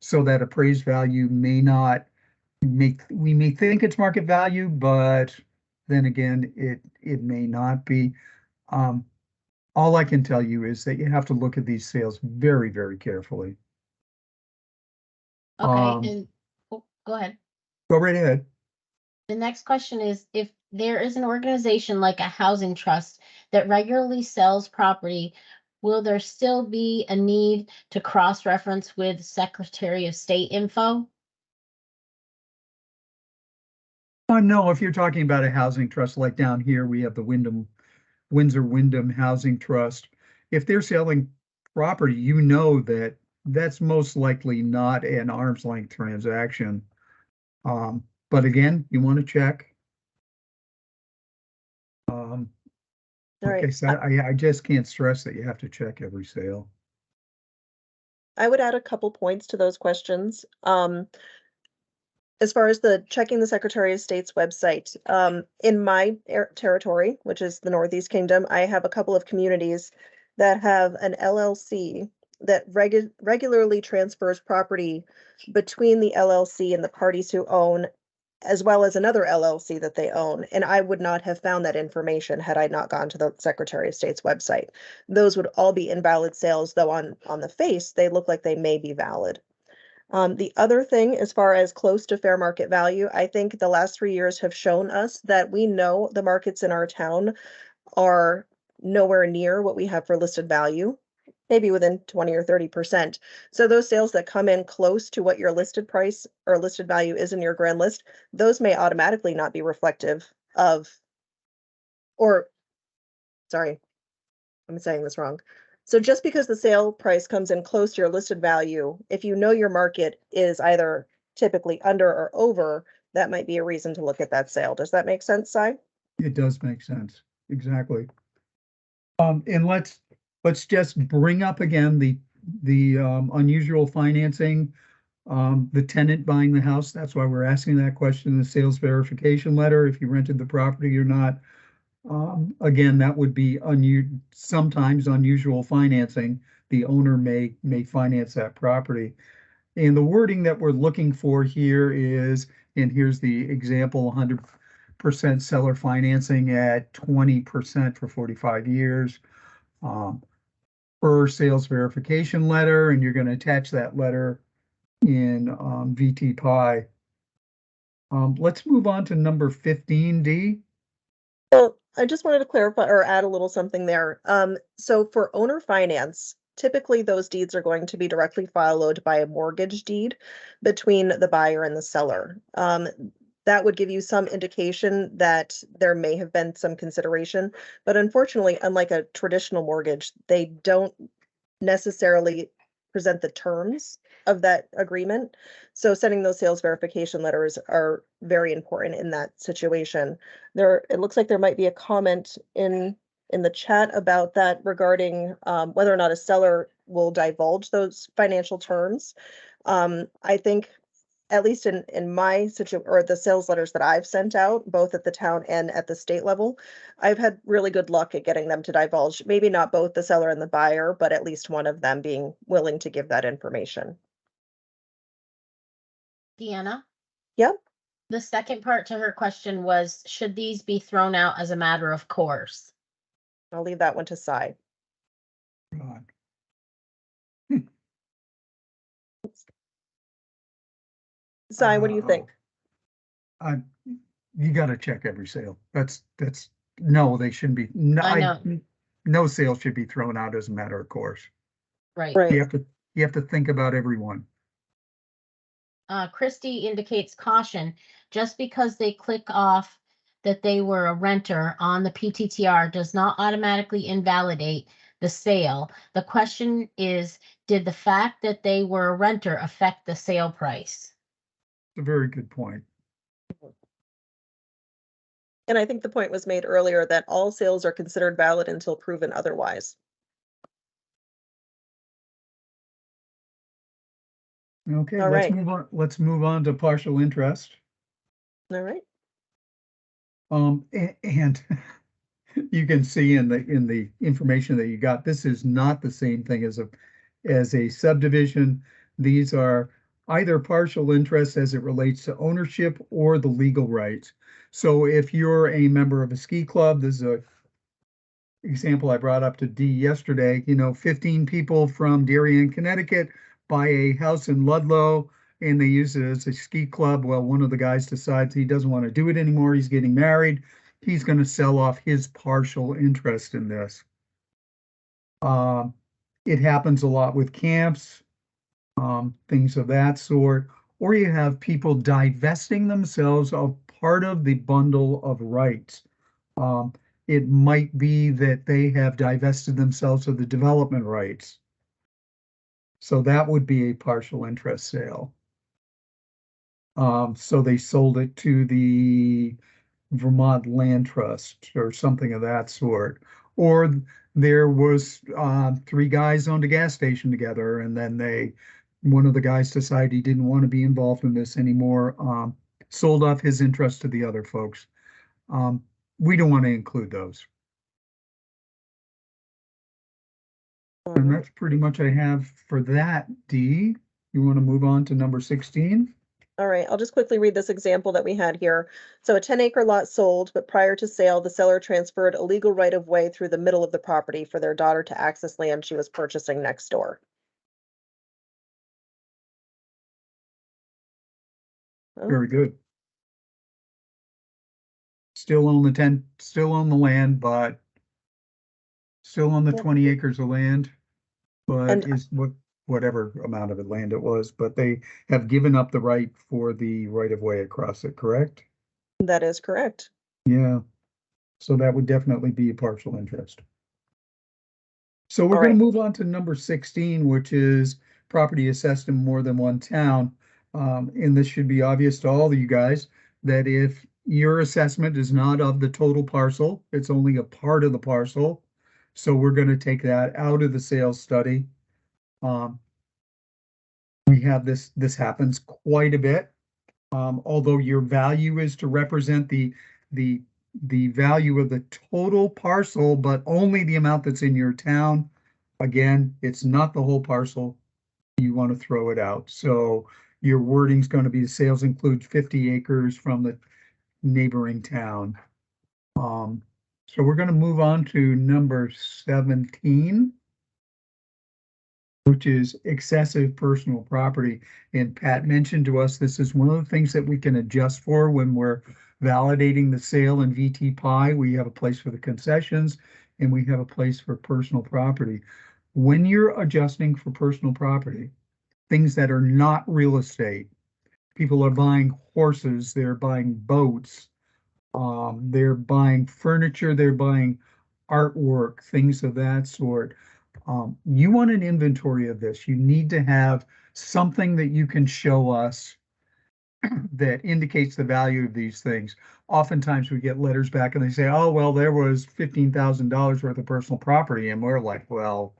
So that appraised value may not we may think it's market value, but then again, it may not be. Um, all I can tell you is that you have to look at these sales very, very carefully. Okay, Um, and go ahead. Go right ahead. The next question is, if there is an organization like a housing trust that regularly sells property, will there still be a need to cross-reference with Secretary of State info? No, if you're talking about a housing trust like down here, we have the Windsor Wyndham Housing Trust. If they're selling property, that that's most likely not an arm's length transaction. But again, you want to check. All Like I right. said, I just can't stress that you have to check every sale. I would add a couple points to those questions. As far as the checking the Secretary of State's website, in my territory, which is the Northeast Kingdom, I have a couple of communities that have an LLC that regularly transfers property between the LLC and the parties who own, as well as another LLC that they own. And I would not have found that information had I not gone to the Secretary of State's website. Those would all be invalid sales, though on the face, they look like they may be valid. The other thing, as far as close to fair market value, I think the last 3 years have shown us that we know the markets in our town are nowhere near what we have for listed value, maybe within 20 or 30%. So those sales that come in close to what your listed price or listed value is in your grand list, those may automatically not be reflective of, or sorry, I'm saying this wrong. So just because the sale price comes in close to your listed value, if you know your market is either typically under or over, that might be a reason to look at that sale. Does that make sense, Si? It does make sense. Exactly. And let's just bring up again the unusual financing, the tenant buying the house. That's why we're asking that question in the sales verification letter, if you rented the property or not. Again, that would be sometimes unusual financing. The owner may finance that property. And the wording that we're looking for here is, and here's the example, 100% seller financing at 20% for 45 years. Per sales verification letter, and you're going to attach that letter in VTPIE. Let's move on to number 15D. Well, I just wanted to clarify or add a little something there. So for owner finance, typically those deeds are going to be directly followed by a mortgage deed between the buyer and the seller. That would give you some indication that there may have been some consideration, but unfortunately, unlike a traditional mortgage, they don't necessarily present the terms of that agreement. So sending those sales verification letters are very important in that situation. It looks like there might be a comment in the chat about that regarding whether or not a seller will divulge those financial terms. I think at least in my or the sales letters that I've sent out, both at the town and at the state level, I've had really good luck at getting them to divulge, maybe not both the seller and the buyer, but at least one of them being willing to give that information. Deanna? Yep. The second part to her question was, should these be thrown out as a matter of course? I'll leave that one to Cy. God. Cy, what do you think? I, you gotta check every sale. No, they shouldn't be. No, I know. no sale should be thrown out as a matter of course. Right. Right. You have to think about everyone. Christy indicates caution. Just because they click off that they were a renter on the PTTR does not automatically invalidate the sale. The question is, did the fact that they were a renter affect the sale price? It's a very good point. And I think the point was made earlier that all sales are considered valid until proven otherwise. Okay, All let's right. move on. Let's move on to partial interest. All right. And you can see in the information that you got, this is not the same thing as a subdivision. These are either partial interest as it relates to ownership or the legal rights. So if you're a member of a ski club, this is a example I brought up to Dee yesterday, 15 people from Darien, Connecticut buy a house in Ludlow and they use it as a ski club. Well, one of the guys decides he doesn't want to do it anymore. He's getting married. He's going to sell off his partial interest in this. It happens a lot with camps, things of that sort, or you have people divesting themselves of part of the bundle of rights. It might be that they have divested themselves of the development rights. So that would be a partial interest sale. So they sold it to the Vermont Land Trust or something of that sort. Or there was 3 guys owned a gas station together, and then one of the guys decided he didn't want to be involved in this anymore, sold off his interest to the other folks. We don't want to include those. And that's pretty much I have for that. Dee, you want to move on to number 16? All right, I'll just quickly read this example that we had here. So a 10-acre lot sold, but prior to sale, the seller transferred a legal right of way through the middle of the property for their daughter to access land she was purchasing next door. Oh, Very good. Still own the land, but still own the Yep. 20 acres of land, but And- is whatever amount of land it was, but they have given up the right for the right of way across it, correct? that is correct. Yeah. So that would definitely be a partial interest. So we're All going right. to move on to number 16, which is property assessed in more than one town. And this should be obvious to all of you guys that if your assessment is not of the total parcel, it's only a part of the parcel. So we're going to take that out of the sales study. We have this happens quite a bit. Although your value is to represent the value of the total parcel, but only the amount that's in your town. Again, it's not the whole parcel. You want to throw it out. So your wording's going to be the sales include 50 acres from the neighboring town. So we're going to move on to number 17, which is excessive personal property. And Pat mentioned to us, this is one of the things that we can adjust for when we're validating the sale in VTPIE. We have a place for the concessions and we have a place for personal property. When you're adjusting for personal property, things that are not real estate, people are buying horses, they're buying boats, they're buying furniture, they're buying artwork, things of that sort. You want an inventory of this. You need to have something that you can show us that indicates the value of these things. Oftentimes we get letters back and they say, oh, well, there was $15,000 worth of personal property. And we're like, well,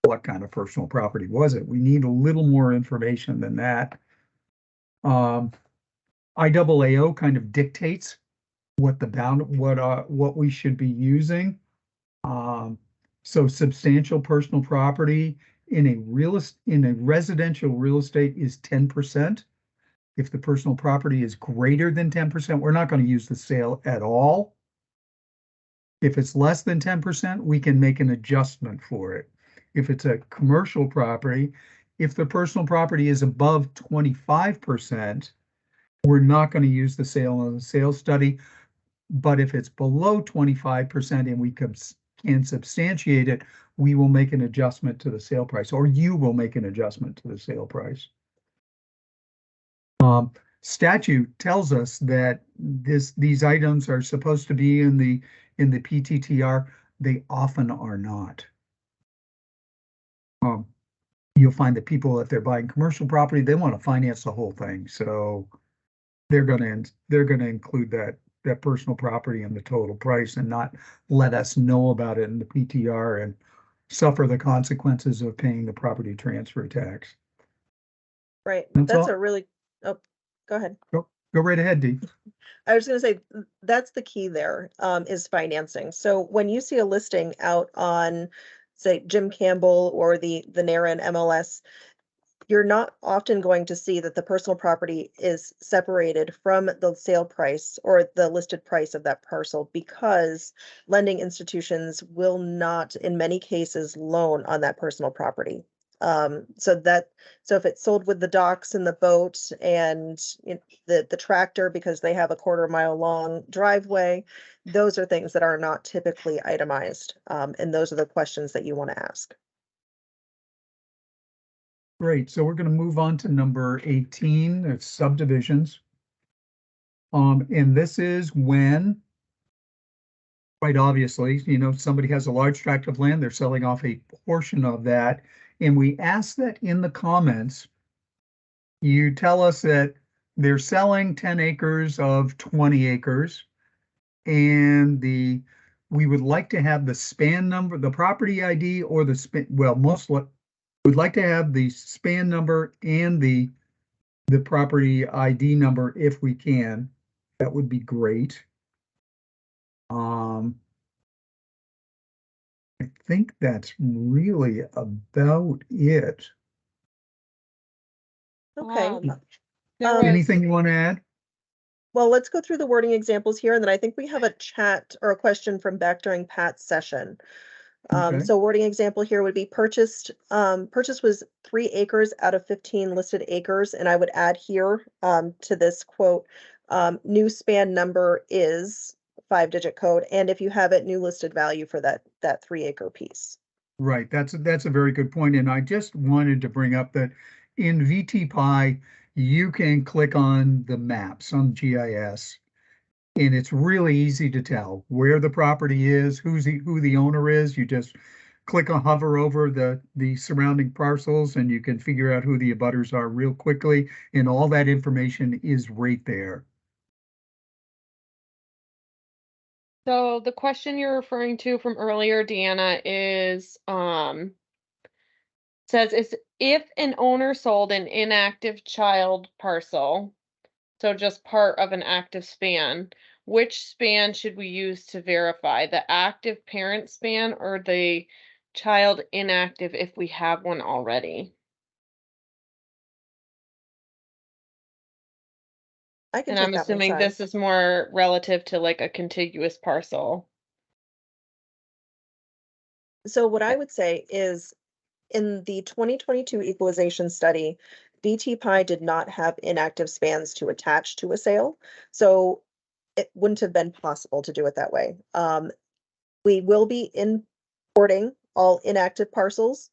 what kind of personal property was it? We need a little more information than that. IAAO kind of dictates what we should be using. So substantial personal property in a residential real estate is 10%. If the personal property is greater than 10%, we're not going to use the sale at all. If it's less than 10%, we can make an adjustment for it. If it's a commercial property, if the personal property is above 25%, we're not going to use the sale on the sales study. But if it's below 25% and we can substantiate it, we will make an adjustment to the sale price, or you will make an adjustment to the sale price. Statute tells us that these items are supposed to be in the PTTR. They often are not. You'll find that people, if they're buying commercial property, they want to finance the whole thing, so they're going to include that personal property in the total price and not let us know about it in the PTR and suffer the consequences of paying the property transfer tax. Right. That's That's all. a really, oh, go ahead. Go right ahead, Dee. I was gonna say, that's the key there, is financing. So when you see a listing out on, say, Jim Campbell or the NARA and MLS, you're not often going to see that the personal property is separated from the sale price or the listed price of that parcel, because lending institutions will not, in many cases, loan on that personal property. So if it's sold with the docks and the boat and the tractor, because they have a 1/4 mile long driveway, those are things that are not typically itemized. And those are the questions that you want to ask. Great, so we're going to move on to number 18, it's subdivisions. And this is when, quite obviously, somebody has a large tract of land, they're selling off a portion of that. And we ask that in the comments, you tell us that they're selling 10 acres of 20 acres. And we would like to have the span number, the property ID, or the span, well, we'd like to have the span number and the property ID number if we can. That would be great. I think that's really about it. Okay. There was- Anything you want to add? Well, let's go through the wording examples here, and then I think we have a chat or a question from back during Pat's session. Okay. So wording example here would be purchase was 3 acres out of 15 listed acres, and I would add here to this quote, new span number is 5-digit code, and if you have it, new listed value for that 3-acre piece. Right, that's a very good point, and I just wanted to bring up that in VTPIE, you can click on the maps on GIS, and it's really easy to tell where the property is, who the owner is. You just click or hover over the surrounding parcels, and you can figure out who the abutters are real quickly, and all that information is right there. So the question you're referring to from earlier, Deanna, is says is if an owner sold an inactive child parcel, so just part of an active span, which span should we use to verify? The active parent span or the child inactive if we have one already? I can And take I'm that one, assuming Si. this is more relative to like a contiguous parcel. So what I would say is, in the 2022 equalization study, VTPIE did not have inactive spans to attach to a sale, so it wouldn't have been possible to do it that way. We will be importing all inactive parcels,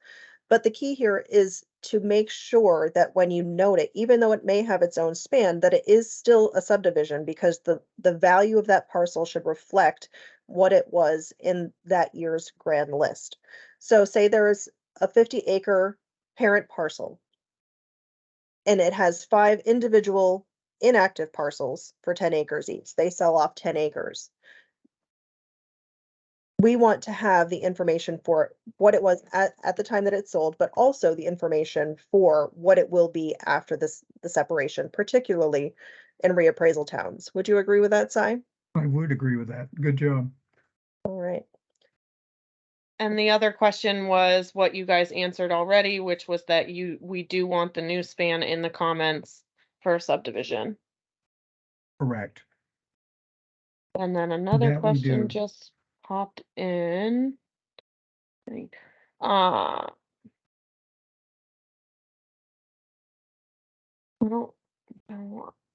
but the key here is to make sure that when you note it, even though it may have its own span, that it is still a subdivision, because the value of that parcel should reflect what it was in that year's grand list. So say there's a 50-acre parent parcel, and it has 5 individual inactive parcels for 10 acres each. They sell off 10 acres. We want to have the information for what it was at the time that it sold, but also the information for what it will be after the separation, particularly in reappraisal towns. Would you agree with that, Si? I would agree with that. Good job. All right. And the other question was what you guys answered already, which was that we do want the new span in the comments per subdivision. Correct. And then another That we do. question just popped in. Uh, I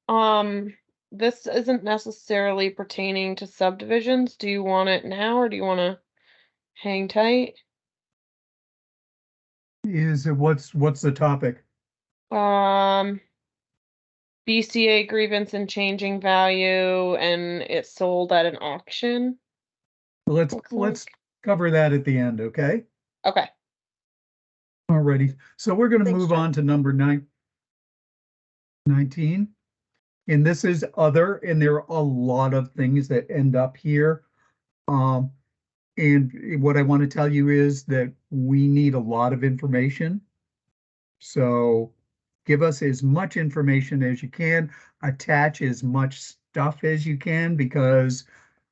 don't, this isn't necessarily pertaining to subdivisions. Do you want it now or do you want to hang tight? Is it, what's the topic? BCA grievance and changing value and it's sold at an auction. Let's Okay. cover that at the end, okay? Okay. Alrighty, so we're gonna Thanks, move Jen. on to number 19. And this is other, and there are a lot of things that end up here. And what I want to tell you is that we need a lot of information. So give us as much information as you can, attach as much stuff as you can, because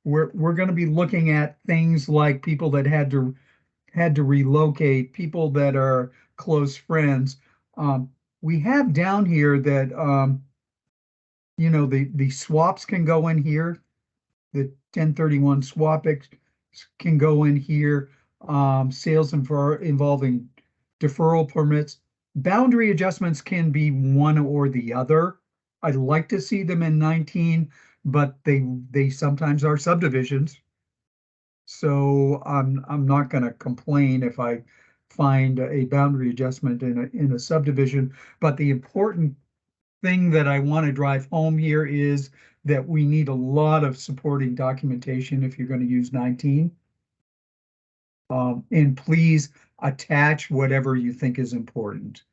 we're going to be looking at things like people that had to relocate, people that are close friends. We have down here that you know, the swaps can go in here. The 1031 swap can go in here. Sales involving deferral permits. Boundary adjustments can be one or the other. I'd like to see them in 19, but they sometimes are subdivisions. So I'm not going to complain if I find a boundary adjustment in a subdivision. But the important thing that I want to drive home here is that we need a lot of supporting documentation if you're going to use 19. And please attach whatever you think is important.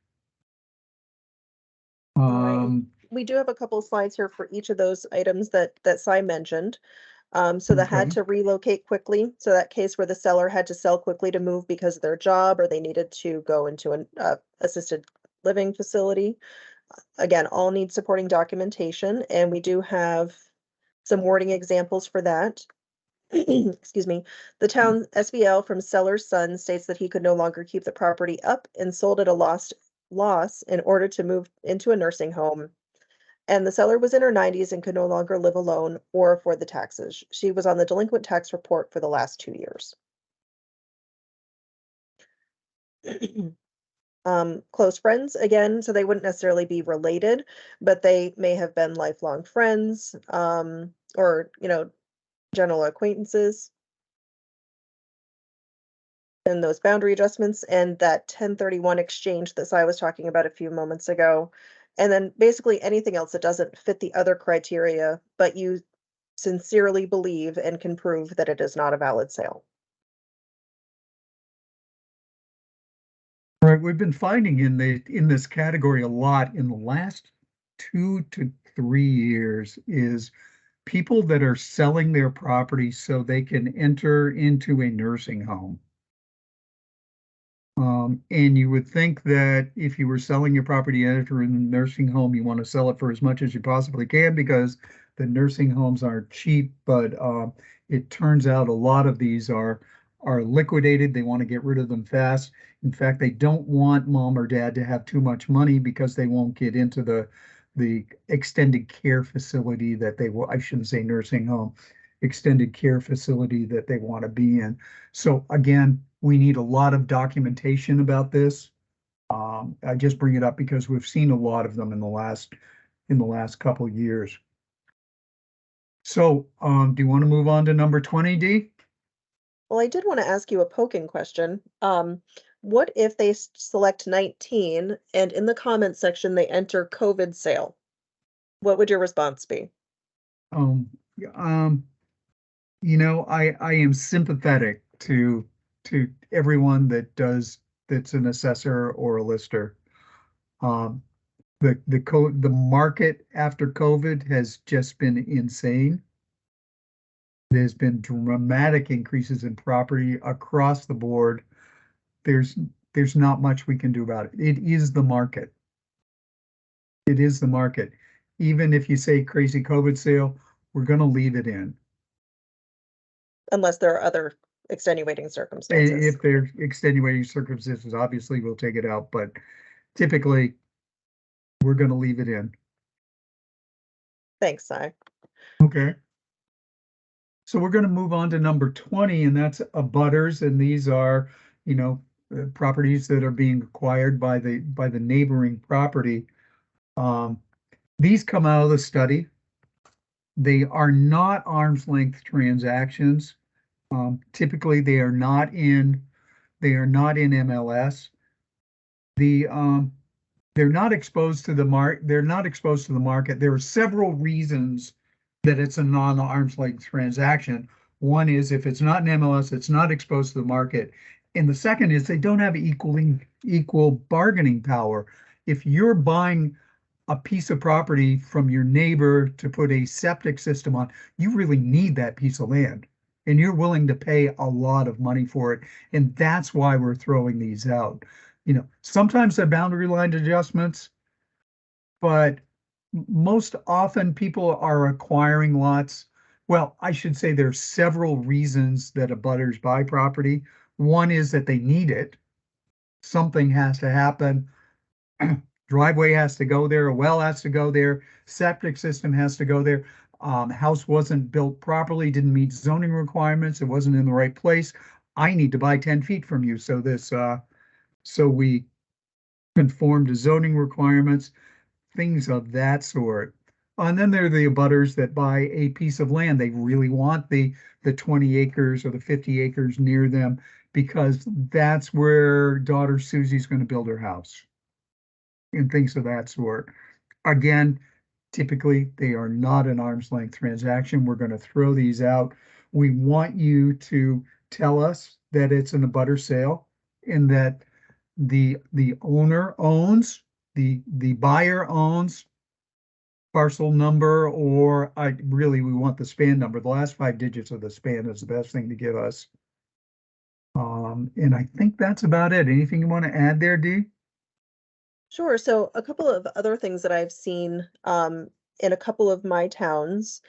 Right. We do have a couple slides here for each of those items that Cy mentioned. So the had Okay. to relocate quickly. So that case where the seller had to sell quickly to move because of their job or they needed to go into an assisted living facility. Again, all need supporting documentation, and we do have some wording examples for that. Excuse me. The town SBL from seller's son states that he could no longer keep the property up and sold at a loss in order to move into a nursing home. And the seller was in her 90s and could no longer live alone or afford the taxes. She was on the delinquent tax report for the last 2 years. Close friends, again, so they wouldn't necessarily be related, but they may have been lifelong friends, or, you know, general acquaintances. And those boundary adjustments and that 1031 exchange that I was talking about a few moments ago. And then basically anything else that doesn't fit the other criteria, but you sincerely believe and can prove that it is not a valid sale. Right, we've been finding in this category a lot in the last 2 to 3 years is people that are selling their property so they can enter into a nursing home. And you would think that if you were selling your property and enter in a nursing home, you want to sell it for as much as you possibly can because the nursing homes aren't cheap, but it turns out a lot of these are liquidated. They want to get rid of them fast. In fact, they don't want mom or dad to have too much money because they won't get into the extended care facility that they will, I shouldn't say nursing home, extended care facility that they want to be in. So again, we need a lot of documentation about this. I just bring it up because we've seen a lot of them in the last couple of years. So, do you want to move on to number 20, Dee? Well, I did want to ask you a poking question. What if they select 19 and in the comments section they enter COVID sale? What would your response be? Um, you know, I am sympathetic to everyone that's an assessor or a lister. The market after COVID has just been insane. There's been dramatic increases in property across the board. There's not much we can do about it. It is the market. It is the market. Even if you say crazy COVID sale, we're going to leave it in. Unless there are other extenuating circumstances. If there's extenuating circumstances, obviously we'll take it out, but typically we're going to leave it in. Thanks, Si. Okay. So we're gonna move on to number 20, and that's abutters, and these are, properties that are being acquired by the neighboring property. These come out of the study. They are not arm's length transactions. Typically, they are not in MLS. They're not exposed to the market. There are several reasons that it's a non-arm's length transaction. One is if it's not in MLS, it's not exposed to the market. And the second is they don't have equal bargaining power. If you're buying a piece of property from your neighbor to put a septic system on, you really need that piece of land. And you're willing to pay a lot of money for it. And that's why we're throwing these out. Sometimes they're boundary line adjustments, but most often people are acquiring lots. Well, I should say there's several reasons that abutters buy property. One is that they need it. Something has to happen. Driveway has to go there, a well has to go there, septic system has to go there. House wasn't built properly, didn't meet zoning requirements, it wasn't in the right place. I need to buy 10 feet from you, so we conform to zoning requirements, things of that sort. And then there are the abutters that buy a piece of land. They really want the 20 acres or the 50 acres near them because that's where daughter Susie's going to build her house and things of that sort. Again, typically they are not an arm's length transaction. We're going to throw these out. We want you to tell us that it's an abutter sale and that the owner owns, the buyer owns parcel number, or we want the span number. The last 5 digits of the span is the best thing to give us. And I think that's about it. Anything you want to add there, Dee? Sure. So a couple of other things that I've seen in a couple of my towns.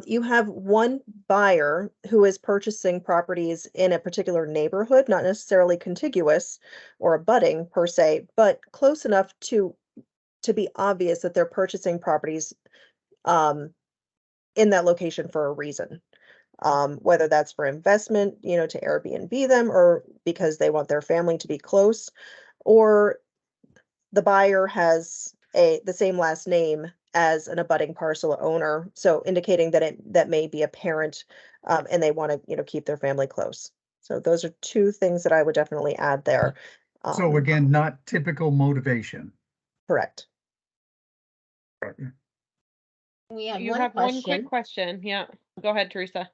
You have one buyer who is purchasing properties in a particular neighborhood, not necessarily contiguous or abutting per se, but close enough to be obvious that they're purchasing properties um, in that location for a reason. Whether that's for investment, to Airbnb them, or because they want their family to be close, or the buyer has the same last name as an abutting parcel owner, so indicating that may be a parent, and they want to, keep their family close. So those are two things that I would definitely add there. So again, not typical motivation. Correct. We have You one have one quick question. question. Yeah, go ahead, Teresa.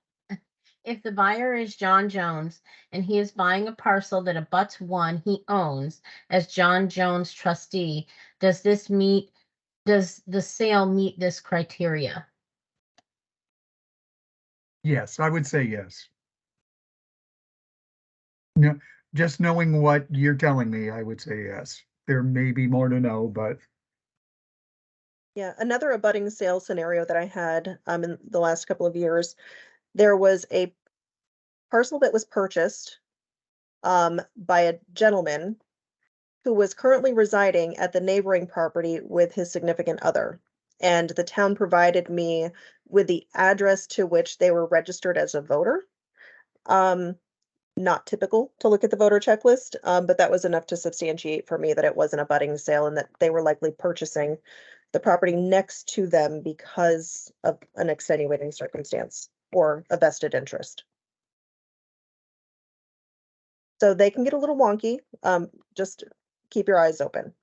If the buyer is John Jones and he is buying a parcel that abuts one he owns as John Jones trustee, does the sale meet this criteria? Yes, I would say yes. No, just knowing what you're telling me, I would say yes. There may be more to know, but Yeah, another abutting sale scenario that I had in the last couple of years, there was a parcel that was purchased by a gentleman who was currently residing at the neighboring property with his significant other. And the town provided me with the address to which they were registered as a voter. Um, Not typical to look at the voter checklist, but that was enough to substantiate for me that it was an abutting sale and that they were likely purchasing the property next to them because of an extenuating circumstance or a vested interest. So they can get a little wonky. Just keep your eyes open.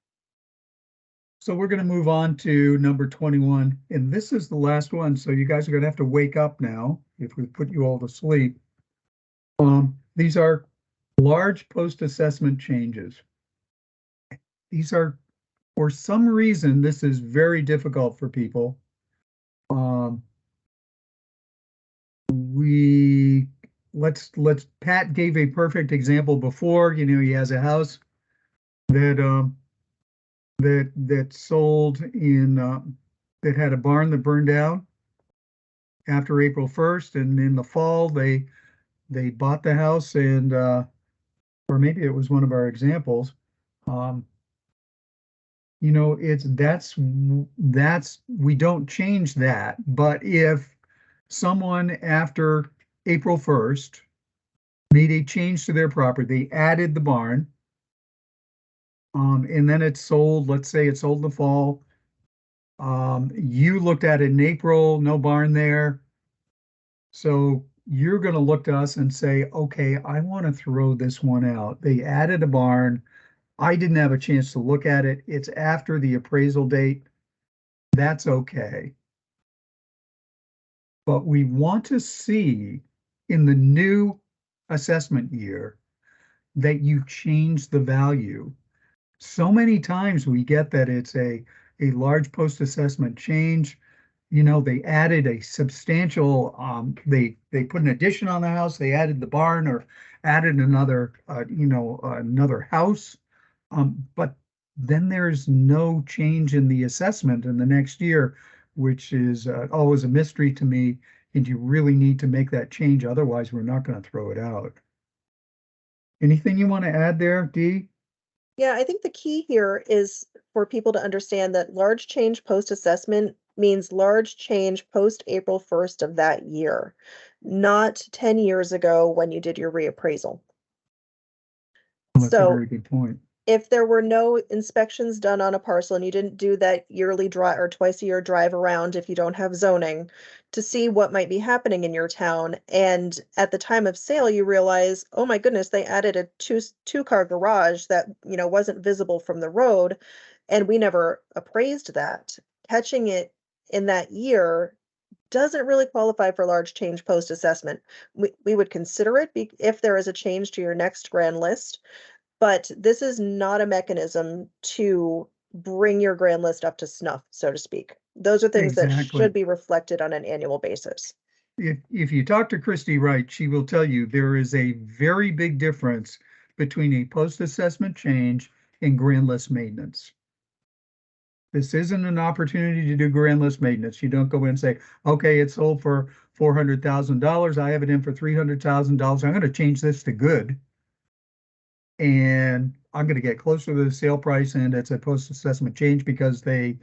so we're going to move on to number 21, and this is the last one. So you guys are going to have to wake up now if we put you all to sleep. These are large post-assessment changes. These are, for some reason, this is very difficult for people. Pat gave a perfect example before. He has a house that sold in that had a barn that burned down after April 1st, and in the fall they bought the house, and or maybe it was one of our examples. You know, we don't change that, but if someone after April 1st made a change to their property, they added the barn, and then it sold, let's say it sold in the fall. You looked at it in April, no barn there. So you're gonna look to us and say, okay, I want to throw this one out. They added a barn. I didn't have a chance to look at it. It's after the appraisal date. That's okay. But we want to see in the new assessment year that you change the value. So many times we get that it's a large post-assessment change. You know, they added a substantial, they put an addition on the house, they added the barn or added another, another house. But then there's no change in the assessment in the next year, which is always a mystery to me. And you really need to make that change. Otherwise, we're not going to throw it out. Anything you want to add there, Dee? Yeah, I think the key here is for people to understand that large change post-assessment means large change post April 1st of that year, not 10 years ago when you did your reappraisal. Well, that's a So very good point. if there were no inspections done on a parcel and you didn't do that yearly drive or twice a year drive around if you don't have zoning to see what might be happening in your town, and at the time of sale you realize, oh my goodness, they added a two-car garage that wasn't visible from the road, and we never appraised that. Catching it in that year doesn't really qualify for large change post assessment. We would consider it if there is a change to your next grand list, but this is not a mechanism to bring your grand list up to snuff, so to speak. Those are things that Exactly. should be reflected on an annual basis. If you talk to Christy Wright, she will tell you there is a very big difference between a post-assessment change and grand list maintenance. This isn't an opportunity to do grand list maintenance. You don't go in and say, okay, it sold for $400,000. I have it in for $300,000. I'm going to change this to good. And I'm going to get closer to the sale price, and it's a post-assessment change because they've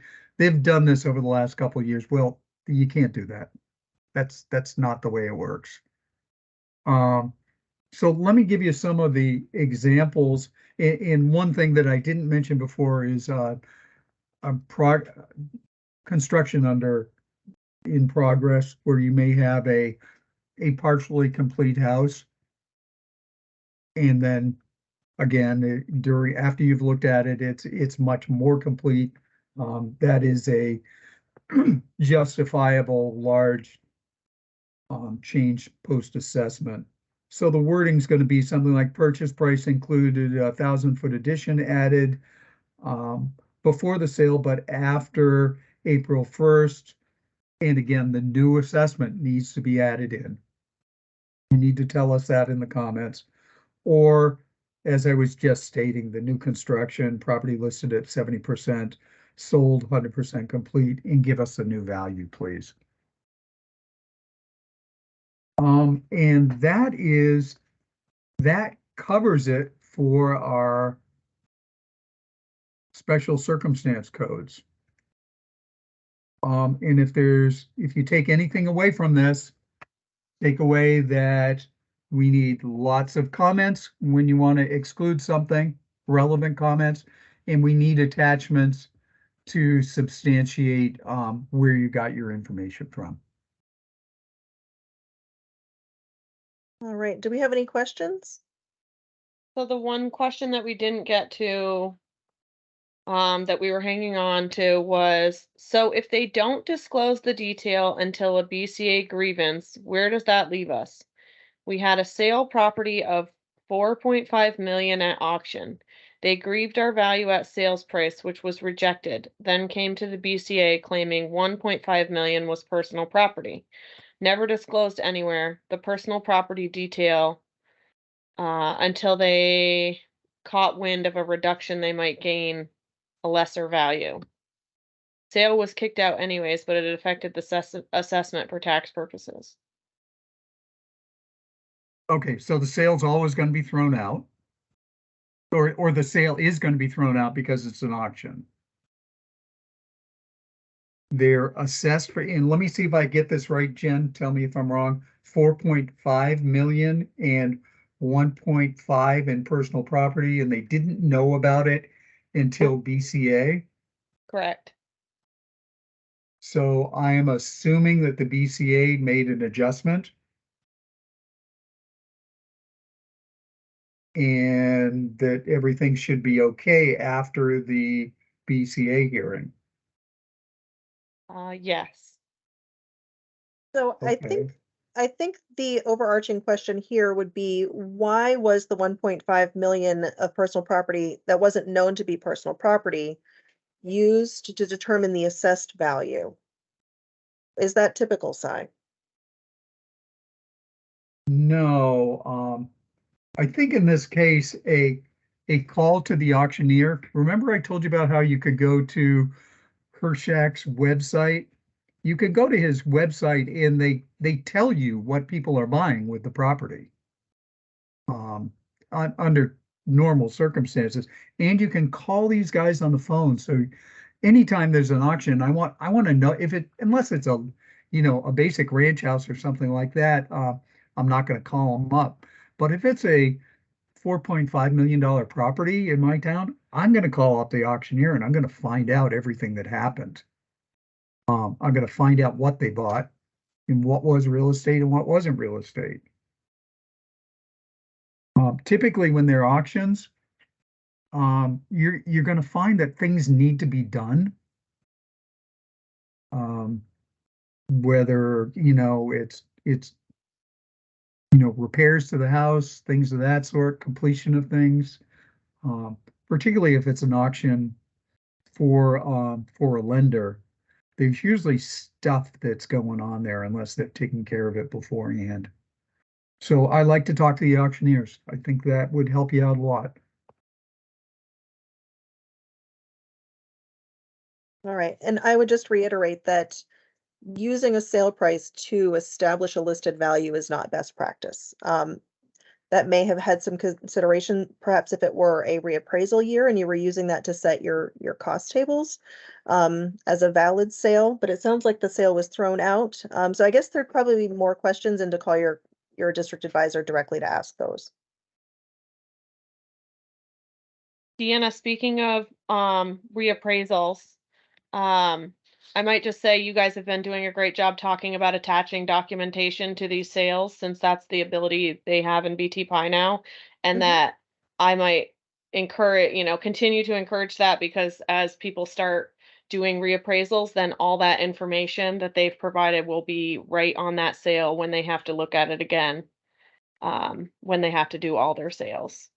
done this over the last couple of years. Well, you can't do that. That's not the way it works. So let me give you some of the examples. And one thing that I didn't mention before is construction in progress, where you may have a partially complete house, and then again after you've looked at it, it's much more complete. That is a justifiable large change post-assessment. So the wording is going to be something like purchase price included 1,000-foot addition added before the sale, but after April 1st. And again, the new assessment needs to be added in. You need to tell us that in the comments. Or, as I was just stating, the new construction property listed at 70%, sold 100% complete, and give us a new value, please. And that covers it for our special circumstance codes. And if you take anything away from this, take away that we need lots of comments when you want to exclude something, relevant comments, and we need attachments to substantiate where you got your information from. All right, do we have any questions? So the one question that we didn't get to, that we were hanging on to was, so if they don't disclose the detail until a BCA grievance, where does that leave us? We had a sale property of 4.5 million at auction. They grieved our value at sales price, which was rejected, then came to the BCA claiming 1.5 million was personal property. Never disclosed anywhere the personal property detail until they caught wind of a reduction they might gain a lesser value. Sale was kicked out anyways, but it affected the assessment for tax purposes. Okay, so the sale's always going to be thrown out, or the sale is going to be thrown out because it's an auction. they're assessed for, and let me see if I get this right, Jen, tell me if I'm wrong, 4.5 million and 1.5 in personal property, and they didn't know about it until BCA. Correct. So I am assuming that the BCA made an adjustment. And that everything should be okay after the BCA hearing. Yes. So Okay. I think the overarching question here would be, why was the 1.5 million of personal property that wasn't known to be personal property used to determine the assessed value? Is that typical, Si? No, I think in this case, a call to the auctioneer. Remember I told you about how you could go to Hershak's website? You could go to his website and they tell you what people are buying with the property. Under normal circumstances. And you can call these guys on the phone. So anytime there's an auction, I want to know if it, unless it's a, a basic ranch house or something like that, I'm not going to call them up. But if it's a $4.5 million property in my town, I'm going to call up the auctioneer and I'm going to find out everything that happened. I'm going to find out what they bought and what was real estate and what wasn't real estate. Typically when they're auctions, you're going to find that things need to be done. Um, whether, it's repairs to the house, things of that sort, completion of things. Um, Particularly if it's an auction for a lender, there's usually stuff that's going on there unless they're taking care of it beforehand. So I like to talk to the auctioneers. I think that would help you out a lot. All right. And I would just reiterate that using a sale price to establish a listed value is not best practice. That may have had some consideration, perhaps if it were a reappraisal year and you were using that to set your cost tables as a valid sale, but it sounds like the sale was thrown out. So I guess there'd probably be more questions and to call your district advisor directly to ask those. Deanna, speaking of reappraisals, I might just say you guys have been doing a great job talking about attaching documentation to these sales, since that's the ability they have in VTPIE now, and Mhm. that I might continue to encourage that, because as people start doing reappraisals, then all that information that they've provided will be right on that sale when they have to look at it again, when they have to do all their sales.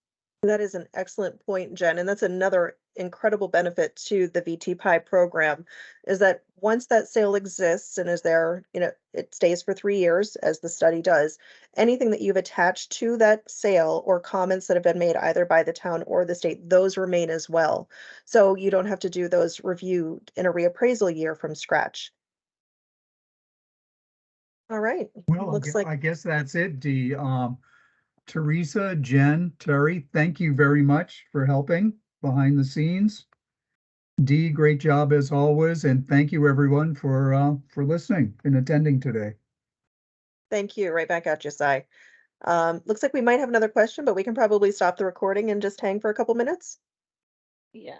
That is an excellent point, Jen, and that's another incredible benefit to the VTPIE program is that once that sale exists and is there, it stays for 3 years as the study does. Anything that you've attached to that sale or comments that have been made either by the town or the state, those remain as well. So you don't have to do those reviewed in a reappraisal year from scratch. All right. Well, Looks like I guess that's it, Dee. Teresa, Jen, Terry, thank you very much for helping behind the scenes. Dee, great job as always, and thank you everyone for listening and attending today. thank you. Right back at you, Si. Looks like we might have another question, but we can probably stop the recording and just hang for a couple minutes. Yeah.